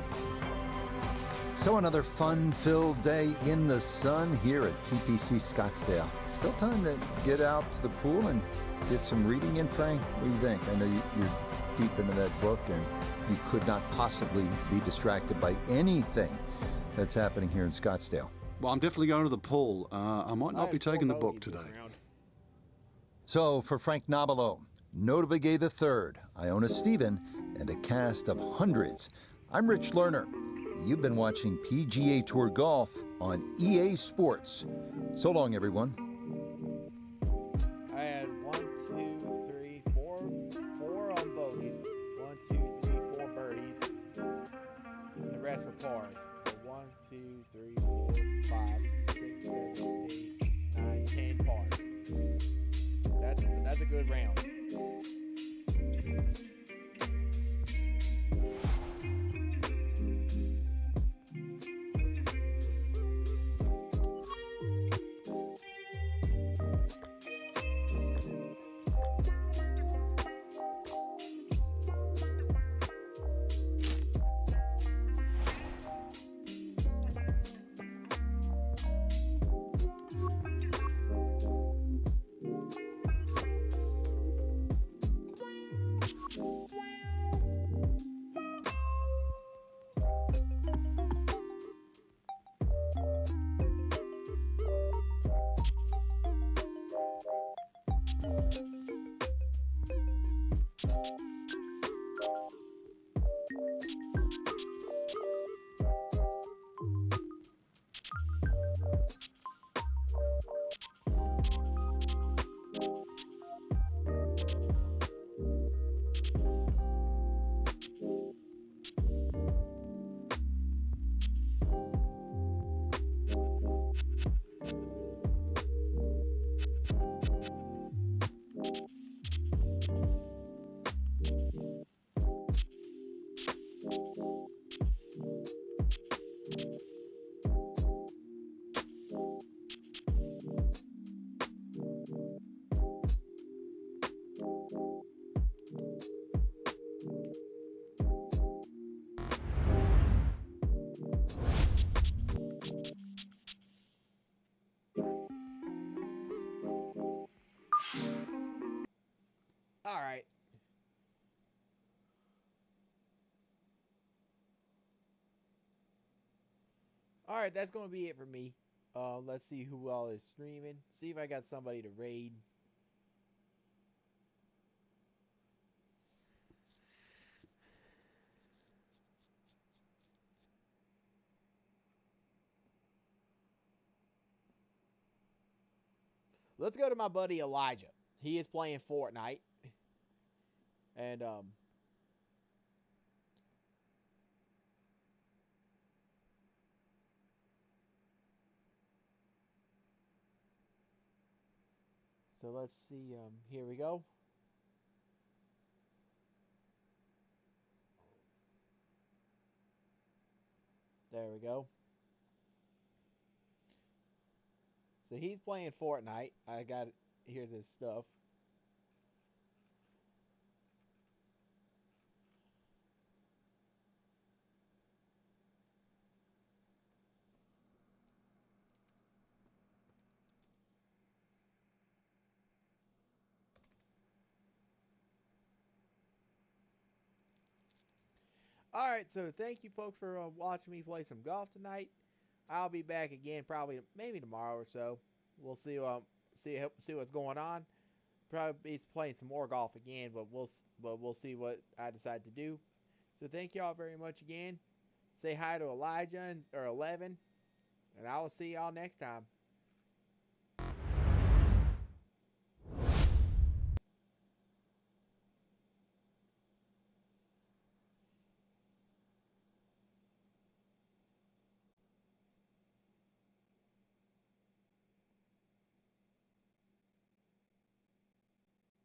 So another fun-filled day in the sun here at TPC Scottsdale. Still time to get out to the pool and get some reading in, Frank? What do you think? I know you're deep into that book, and you could not possibly be distracted by anything that's happening here in Scottsdale. Well, I'm definitely going to the pool. I might not be taking the book bogeys this today. round. So, for Frank Nobilo, Nota Begay III, Iona Stephen, and a cast of hundreds, I'm Rich Lerner. You've been watching PGA Tour Golf on EA Sports. So long, everyone. I had 1, 2, 3, 4 on bogeys. 1, 2, 3, 4 birdies. And the rest were pars. So 1, 2, 3, 4, 5, 6, 7, 8, 9, 10 pars. That's a good round. Alright. Alright, that's going to be it for me. Let's see who all is streaming. See if I got somebody to raid. Let's go to my buddy Elijah. He is playing Fortnite. And, so let's see, here we go. There we go. So he's playing Fortnite. Here's his stuff. Alright, so thank you folks for watching me play some golf tonight. I'll be back again probably maybe tomorrow or so. We'll see see what's going on. Probably be playing some more golf again, but we'll see what I decide to do. So thank y'all very much again. Say hi to Elijah or 11, and I will see y'all next time.